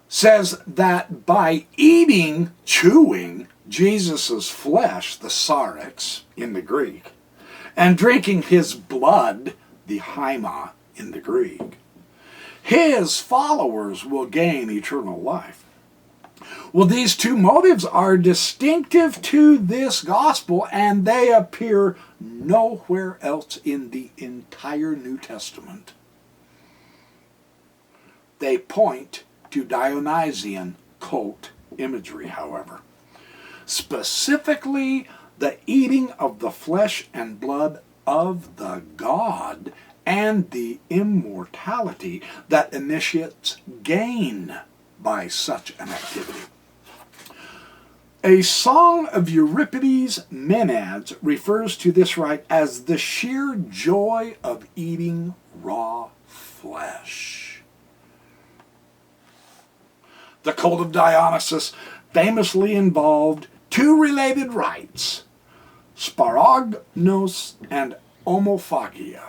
says that by chewing Jesus' flesh, the sarx in the Greek, and drinking his blood, the haima in the Greek, his followers will gain eternal life. Well, these two motives are distinctive to this gospel, and they appear nowhere else in the entire New Testament. They point to Dionysian cult imagery, however. Specifically, the eating of the flesh and blood of the God and the immortality that initiates gain by such an activity. A song of Euripides' Maenads refers to this rite as the sheer joy of eating raw flesh. The cult of Dionysus famously involved two related rites, sparagmos and homophagia.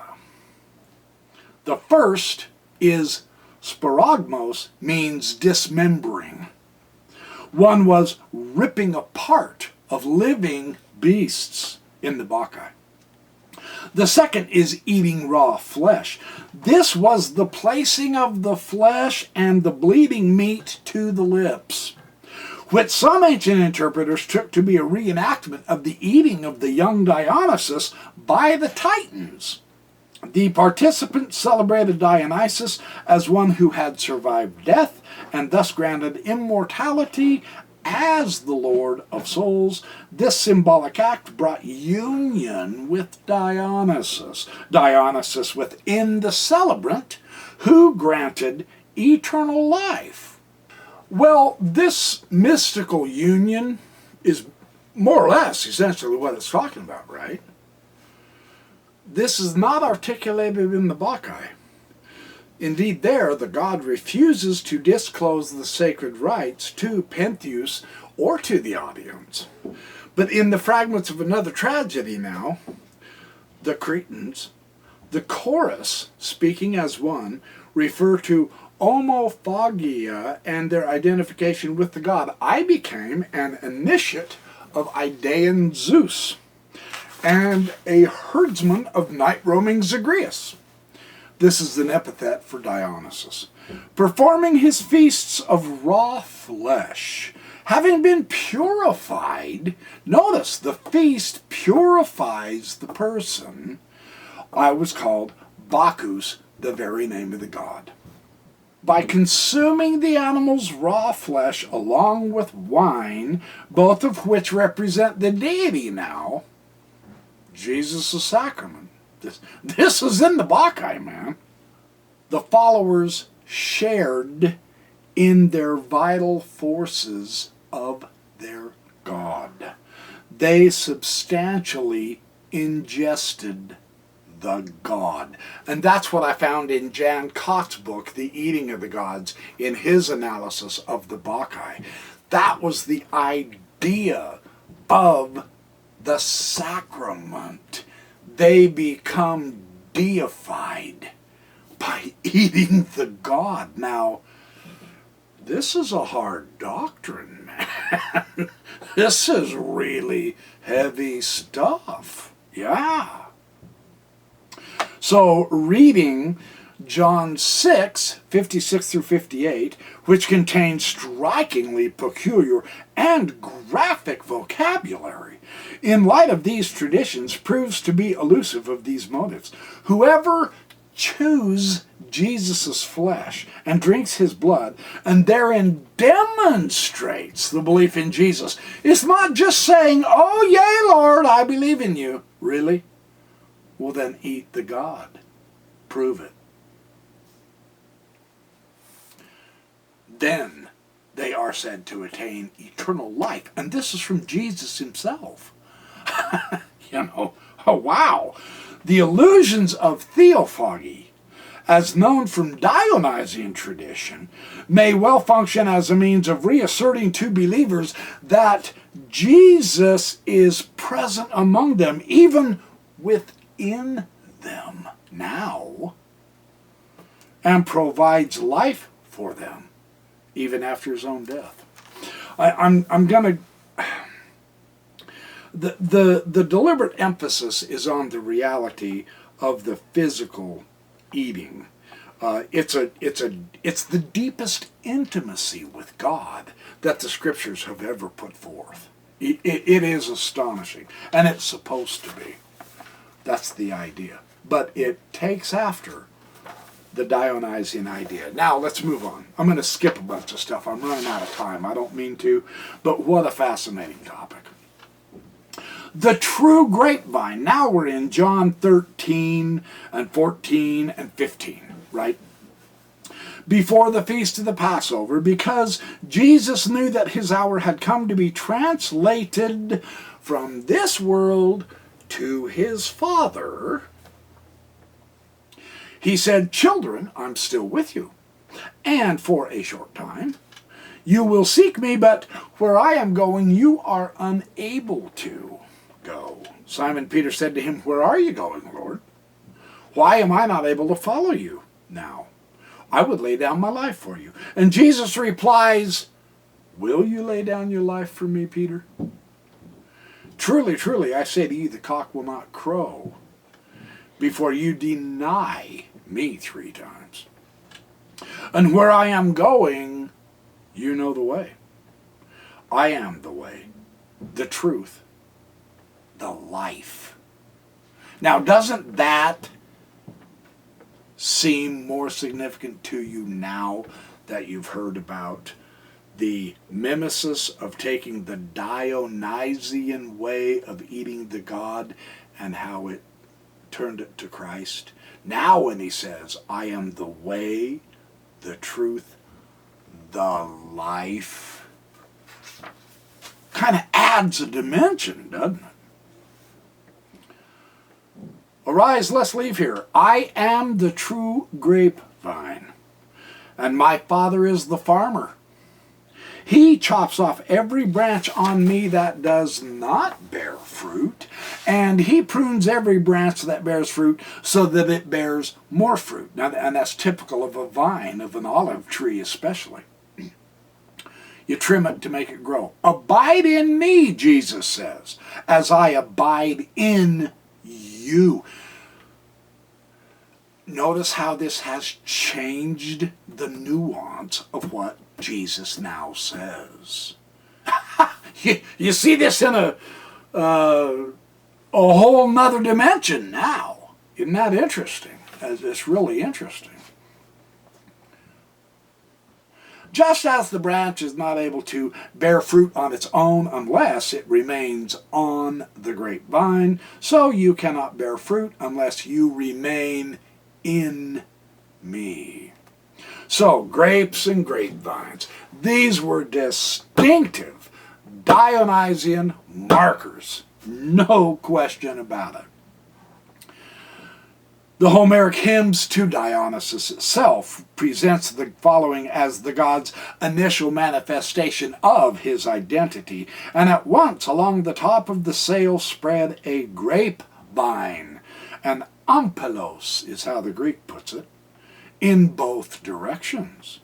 The first is sparagmos, means dismembering. One was ripping apart of living beasts in the Bacchae. The second is eating raw flesh. This was the placing of the flesh and the bleeding meat to the lips, which some ancient interpreters took to be a reenactment of the eating of the young Dionysus by the Titans. The participants celebrated Dionysus as one who had survived death and thus granted immortality as the Lord of Souls. This symbolic act brought union with Dionysus within the celebrant who granted eternal life. Well, this mystical union is more or less essentially what it's talking about, right? This is not articulated in the Bacchae. Indeed, there, the god refuses to disclose the sacred rites to Pentheus or to the audience. But in the fragments of another tragedy now, the Cretans, the chorus, speaking as one, refer to homophagia and their identification with the god. I became an initiate of Idaean Zeus and a herdsman of night-roaming Zagreus. This is an epithet for Dionysus. Performing his feasts of raw flesh, having been purified, notice the feast purifies the person. I was called Bacchus, the very name of the god. By consuming the animal's raw flesh along with wine, both of which represent the deity now, Jesus' sacrament. This is in the Bacchae, man. The followers shared in their vital forces of their god. They substantially ingested the god. And that's what I found in Jan Kott's book, The Eating of the Gods, in his analysis of the Bacchae. That was the idea of the sacrament. They become deified by eating the god. Now, this is a hard doctrine, man. This is really heavy stuff. Yeah. So, reading John 6, 56 through 58, which contains strikingly peculiar and graphic vocabulary, in light of these traditions, proves to be elusive of these motives. Whoever chews Jesus' flesh and drinks his blood, and therein demonstrates the belief in Jesus, is not just saying, "Oh, yea, Lord, I believe in you." Really? Well, then eat the God. Prove it. Then they are said to attain eternal life. And this is from Jesus himself. Oh wow. The illusions of theophagy, as known from Dionysian tradition, may well function as a means of reasserting to believers that Jesus is present among them, even within them now, and provides life for them, even after his own death. I'm going to... The deliberate emphasis is on the reality of the physical eating. It's the deepest intimacy with God that the Scriptures have ever put forth. It is astonishing, and it's supposed to be. That's the idea. But it takes after the Dionysian idea. Now, let's move on. I'm going to skip a bunch of stuff. I'm running out of time. I don't mean to, but what a fascinating topic. The true grapevine. Now we're in John 13 and 14 and 15, right? Before the feast of the Passover, because Jesus knew that his hour had come to be translated from this world to his Father, he said, "Children, I'm still with you, and for a short time. You will seek me, but where I am going, you are unable to go." Simon Peter said to him, "Where are you going, Lord? Why am I not able to follow you now? I would lay down my life for you." And Jesus replies, "Will you lay down your life for me, Peter? Truly, truly, I say to you, the cock will not crow before you deny me 3 times. And where I am going, you know the way. I am the way, the truth, the life." Now, doesn't that seem more significant to you now that you've heard about the mimesis of taking the Dionysian way of eating the God and how it turned it to Christ? Now when he says, "I am the way, the truth, the life," kind of adds a dimension, doesn't it? "Arise, let's leave here. I am the true grapevine, and my Father is the farmer. He chops off every branch on me that does not bear fruit, and he prunes every branch that bears fruit so that it bears more fruit." Now, and that's typical of a vine, of an olive tree especially. You trim it to make it grow. "Abide in me," Jesus says, "as I abide in you." Notice how this has changed the nuance of what Jesus now says. You see this in a whole nother dimension now. Isn't that interesting? It's really interesting. Just as the branch is not able to bear fruit on its own unless it remains on the grapevine, so you cannot bear fruit unless you remain in me. So, grapes and grapevines, these were distinctive Dionysian markers. No question about it. The Homeric hymns to Dionysus itself presents the following as the god's initial manifestation of his identity, and at once along the top of the sail spread a grapevine, an ampelos is how the Greek puts it, in both directions.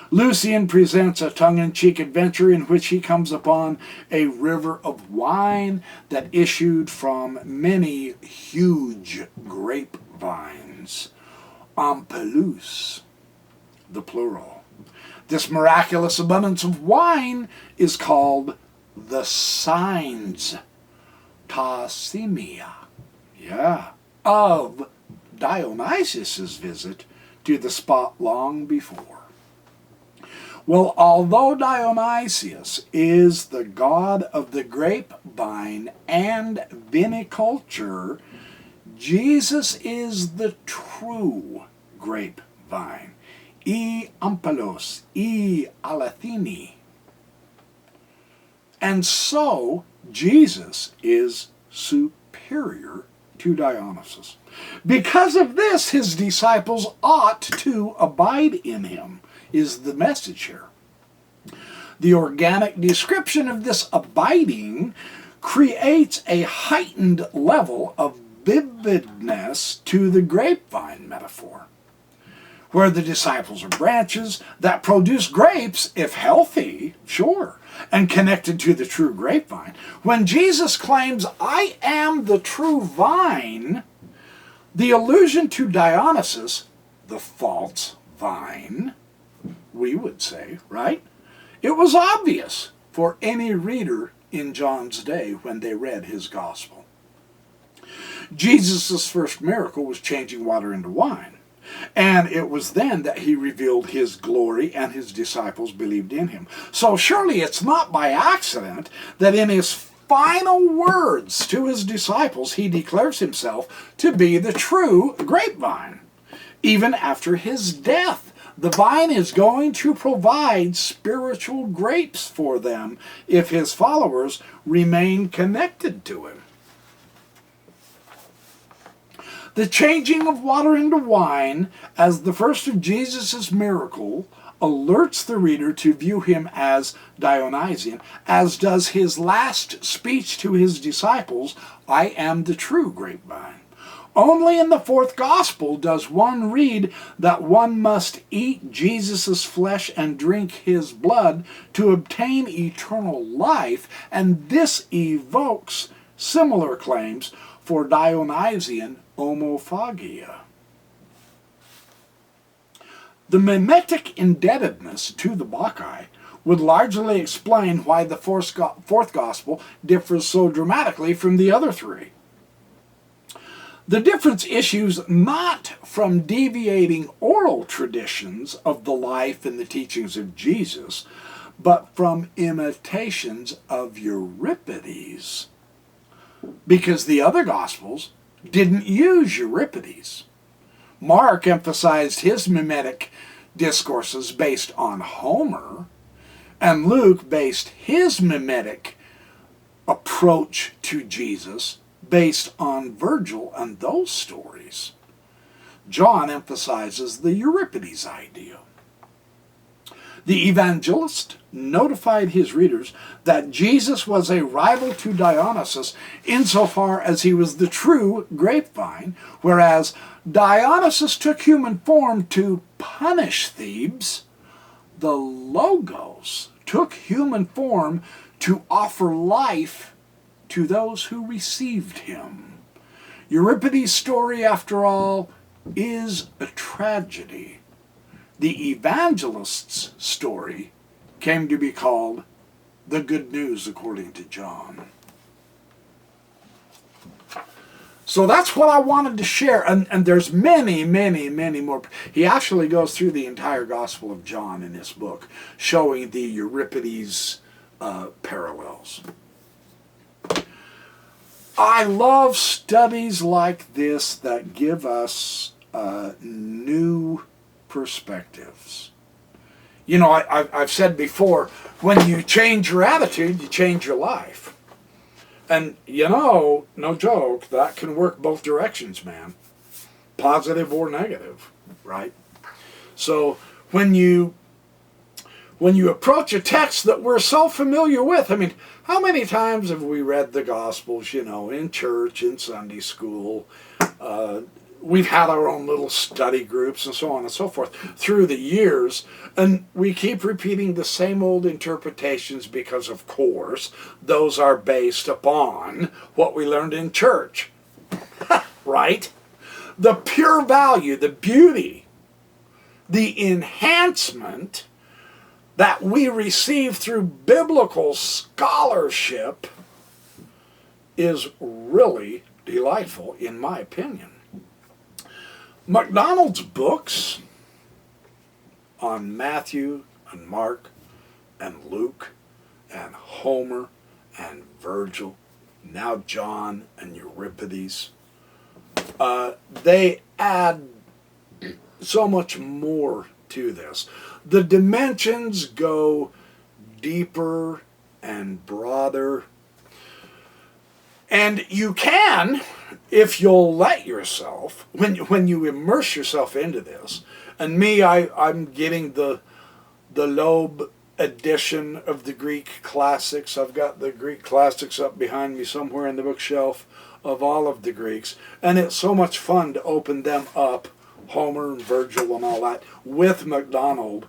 Lucian presents a tongue-in-cheek adventure in which he comes upon a river of wine that issued from many huge grapevines, ampelus, the plural. This miraculous abundance of wine is called the signs, ta simia, of Dionysus's visit to the spot long before. Well, although Dionysus is the god of the grapevine and viniculture, Jesus is the true grapevine, e ampelos, e alathini. And so, Jesus is superior to Dionysus. Because of this, his disciples ought to abide in him, is the message here. The organic description of this abiding creates a heightened level of vividness to the grapevine metaphor, where the disciples are branches that produce grapes, if healthy, sure, and connected to the true grapevine. When Jesus claims, I am the true vine, the allusion to Dionysus, the false vine, we would say, right? It was obvious for any reader in John's day when they read his gospel. Jesus' first miracle was changing water into wine. And it was then that he revealed his glory and his disciples believed in him. So surely it's not by accident that in his final words to his disciples he declares himself to be the true grapevine. Even after his death, the vine is going to provide spiritual grapes for them if his followers remain connected to him. The changing of water into wine as the first of Jesus' miracle alerts the reader to view him as Dionysian, as does his last speech to his disciples, I am the true grapevine. Only in the fourth gospel does one read that one must eat Jesus' flesh and drink his blood to obtain eternal life, and this evokes similar claims for Dionysian homophagia. The mimetic indebtedness to the Bacchae would largely explain why the fourth gospel differs so dramatically from the other three. The difference issues not from deviating oral traditions of the life and the teachings of Jesus, but from imitations of Euripides, because the other Gospels didn't use Euripides. Mark emphasized his mimetic discourses based on Homer, and Luke based his mimetic approach to Jesus based on Virgil and those stories. John emphasizes the Euripides idea. The evangelist notified his readers that Jesus was a rival to Dionysus insofar as he was the true grapevine, whereas Dionysus took human form to punish Thebes. The Logos took human form to offer life to those who received him. Euripides' story, after all, is a tragedy. The evangelist's story came to be called the good news according to John. So that's what I wanted to share, and there's many, many, many more. He actually goes through the entire Gospel of John in this book, showing the Euripides parallels. I love studies like this that give us new perspectives. You know, I've said before, when you change your attitude, you change your life. And, you know, no joke, that can work both directions, man. Positive or negative, right? So when you approach a text that we're so familiar with, I mean, how many times have we read the Gospels, you know, in church, in Sunday school? We've had our own little study groups and so on and so forth through the years, and we keep repeating the same old interpretations because, of course, those are based upon what we learned in church, right? the pure value, the beauty, the enhancement that we receive through biblical scholarship is really delightful, in my opinion. MacDonald's books on Matthew and Mark and Luke and Homer and Virgil, now John and Euripides, they add so much more to this. The dimensions go deeper and broader. And you can, if you'll let yourself, when you immerse yourself into this, and me, I'm getting the Loeb edition of the Greek classics. I've got the Greek classics up behind me somewhere in the bookshelf of all of the Greeks. And it's so much fun to open them up, Homer and Virgil and all that, with MacDonald,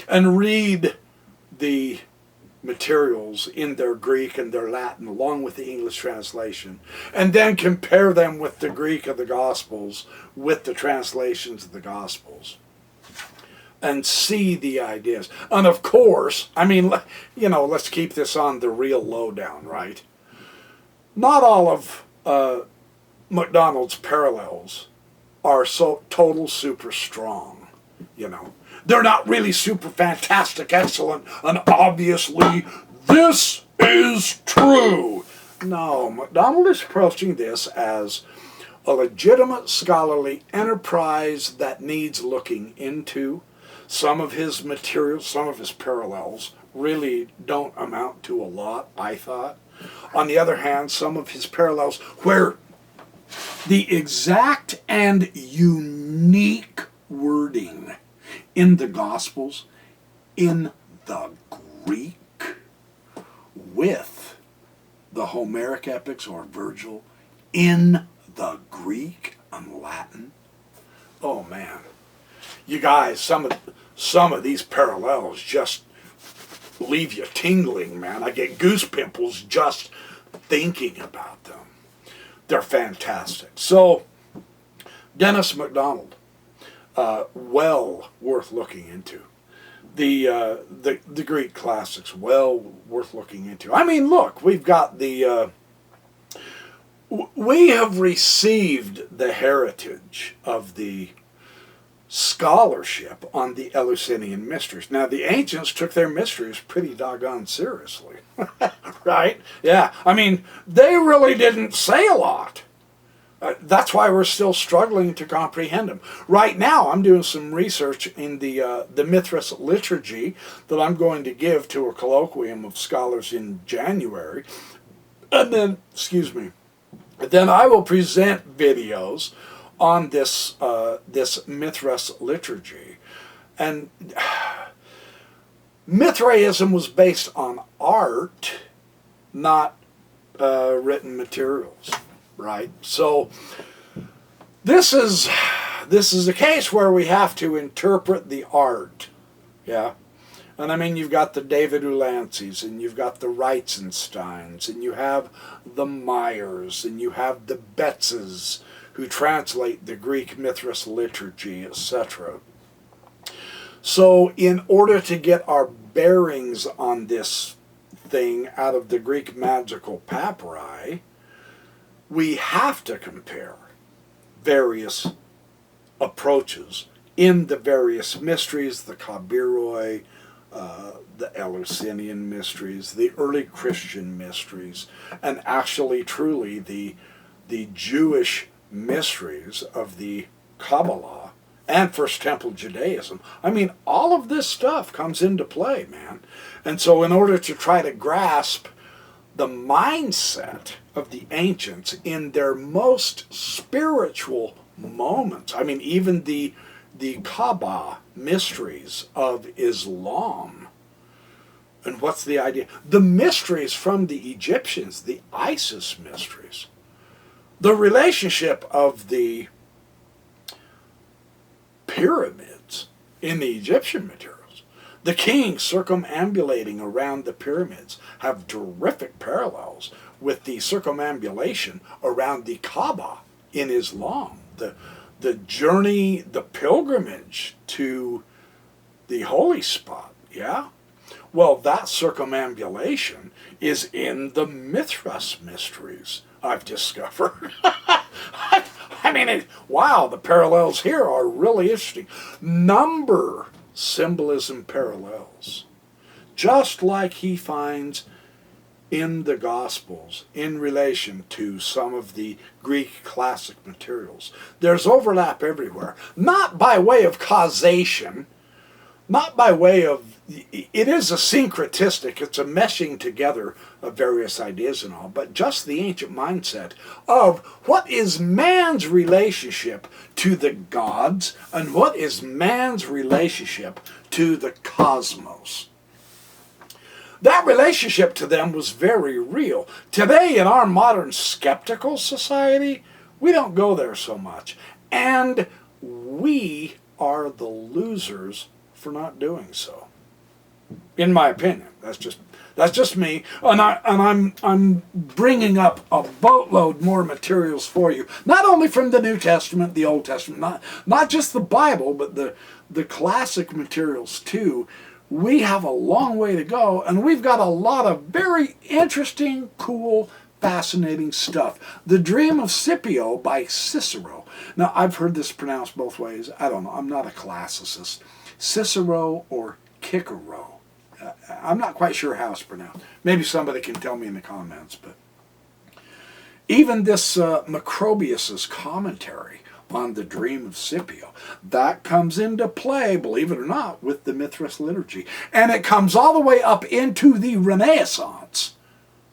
and read the materials in their Greek and their Latin along with the English translation, and then compare them with the Greek of the Gospels with the translations of the Gospels and see the ideas. And of course, I mean, you know, let's keep this on the real lowdown, right? Not all of MacDonald's parallels are so total super strong, you know. They're not really super fantastic, excellent, and obviously this is true. No, MacDonald is approaching this as a legitimate scholarly enterprise that needs looking into. Some of his materials, some of his parallels really don't amount to a lot, I thought. On the other hand, some of his parallels where the exact and unique wording in the Gospels, in the Greek, with the Homeric epics or Virgil, in the Greek and Latin. Oh man, you guys, some of these parallels just leave you tingling, man. I get goose pimples just thinking about them. They're fantastic. So, Dennis MacDonald, well worth looking into. The Greek classics, well worth looking into. I mean, look, we've got the we have received the heritage of the scholarship on the Eleusinian mysteries. Now, the ancients took their mysteries pretty doggone seriously, right? Yeah, I mean, they really didn't say a lot. That's why we're still struggling to comprehend them. Right now, I'm doing some research in the Mithras liturgy that I'm going to give to a colloquium of scholars in January. And then, excuse me, then I will present videos on this this Mithras liturgy. And Mithraism was based on art, not written materials. Right? So this is a case where we have to interpret the art. Yeah. And I mean, you've got the David Ulantzis, and you've got the Reitzensteins, and you have the Myers, and you have the Betzes, who translate the Greek Mithras liturgy, etc. So in order to get our bearings on this thing out of the Greek magical papyri, we have to compare various approaches in the various mysteries, the Kabiroi, the Eleusinian mysteries, the early Christian mysteries, and actually truly the Jewish mysteries of the Kabbalah and First Temple Judaism. I mean, all of this stuff comes into play, man. And so in order to try to grasp the mindset of the ancients in their most spiritual moments, I mean, even the Kaaba mysteries of Islam. And what's the idea? The mysteries from the Egyptians, the Isis mysteries. The relationship of the pyramids in the Egyptian materials. The kings circumambulating around the pyramids have terrific parallels with the circumambulation around the Kaaba in Islam. the journey, the pilgrimage to the holy spot, yeah? Well, that circumambulation is in the Mithras mysteries, I've discovered. I mean, wow, the parallels here are really interesting. Number symbolism parallels, just like he finds in the Gospels in relation to some of the Greek classic materials. There's overlap everywhere, not by way of causation, not by way of, it is a syncretistic, it's a meshing together of various ideas and all, but just the ancient mindset of what is man's relationship to the gods and what is man's relationship to the cosmos. That relationship to them was very real. Today, in our modern skeptical society, we don't go there so much. And we are the losers for not doing so. In my opinion, that's just me. And I'm bringing up a boatload more materials for you, not only from the New Testament, the Old Testament, not just the Bible, but the classic materials too. We have a long way to go, and we've got a lot of very interesting, cool, fascinating stuff. The Dream of Scipio by Cicero. Now, I've heard this pronounced both ways. I don't know. I'm not a classicist. Cicero or Cicero. I'm not quite sure how it's pronounced. Maybe somebody can tell me in the comments. But even this Macrobius's commentary on the Dream of Scipio, that comes into play, believe it or not, with the Mithras liturgy. And it comes all the way up into the Renaissance.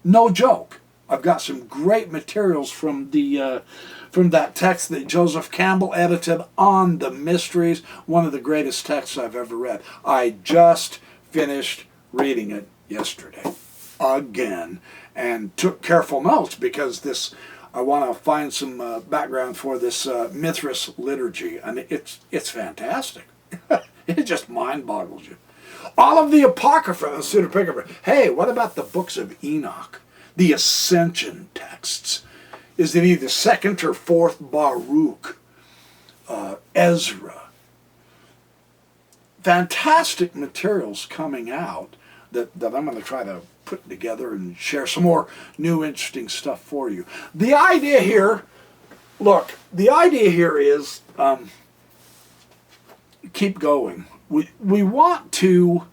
No joke. I've got some great materials from that text that Joseph Campbell edited on the mysteries, one of the greatest texts I've ever read. I just finished reading it yesterday again and took careful notes because I want to find some background for this Mithras liturgy, and it's fantastic. It just mind boggles you. All of the Apocrypha and Pseudepigrapha. Hey, what about the books of Enoch? The Ascension texts. Is it either 2nd or 4th Baruch? Ezra. Fantastic materials coming out that I'm going to try to put together and share some more new interesting stuff for you. The idea here, the idea here is keep going. We want to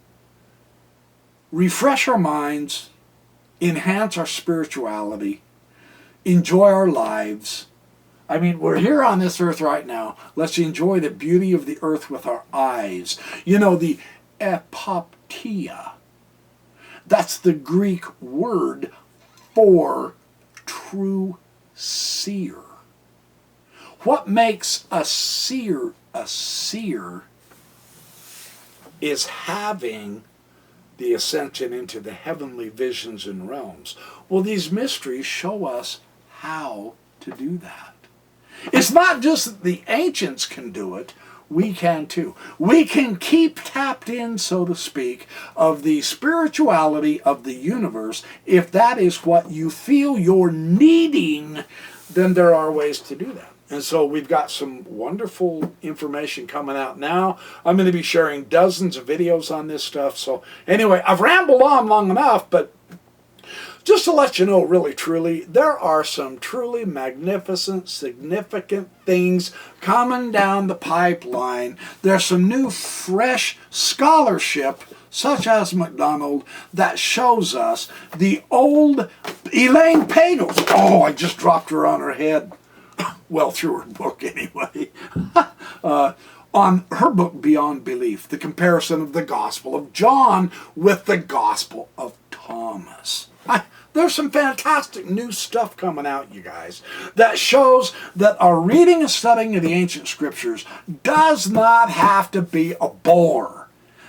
refresh our minds, enhance our spirituality, enjoy our lives. I mean, we're here on this earth right now. Let's enjoy the beauty of the earth with our eyes. You know, the epoptia. That's the Greek word for true seer. What makes a seer is having the ascension into the heavenly visions and realms. Well, these mysteries show us how to do that. It's not just that the ancients can do it, we can too. We can keep tapped in, so to speak, of the spirituality of the universe. If that is what you feel you're needing, then there are ways to do that. And so we've got some wonderful information coming out now. I'm going to be sharing dozens of videos on this stuff. So anyway, I've rambled on long enough, but just to let you know, really, truly, there are some truly magnificent, significant things coming down the pipeline. There's some new, fresh scholarship, such as MacDonald, that shows us the old Elaine Pagels. Oh, I just dropped her on her head. Well, through her book, anyway. On her book, Beyond Belief, the comparison of the Gospel of John with the Gospel of Thomas. There's some fantastic new stuff coming out, you guys, that shows that our reading and studying of the ancient scriptures does not have to be a bore.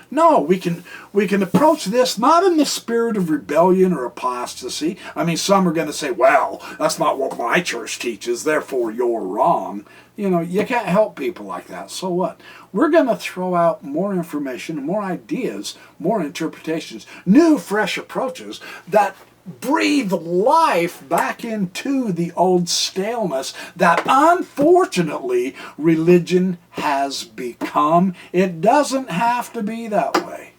No, we can approach this not in the spirit of rebellion or apostasy. I mean, some are going to say, well, that's not what my church teaches, therefore you're wrong. You know, you can't help people like that. So what? We're going to throw out more information, more ideas, more interpretations, new, fresh approaches that breathe life back into the old staleness that unfortunately religion has become. It doesn't have to be that way.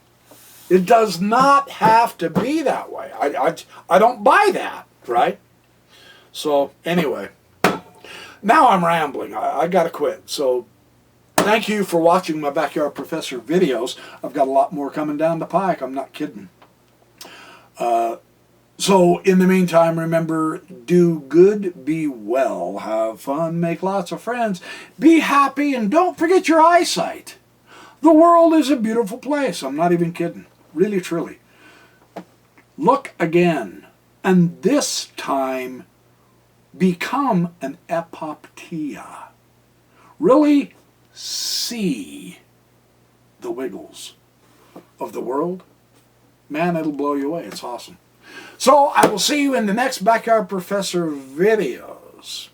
It does not have to be that way. I don't buy that, right? So anyway, now I'm rambling. I got to quit. So thank you for watching my Backyard Professor videos. I've got a lot more coming down the pike. I'm not kidding. So in the meantime, remember, do good, be well, have fun, make lots of friends, be happy, and don't forget your eyesight. The world is a beautiful place. I'm not even kidding. Really, truly. Look again, and this time become an epoptea. Really see the wiggles of the world. Man, it'll blow you away. It's awesome. So I will see you in the next Backyard Professor videos.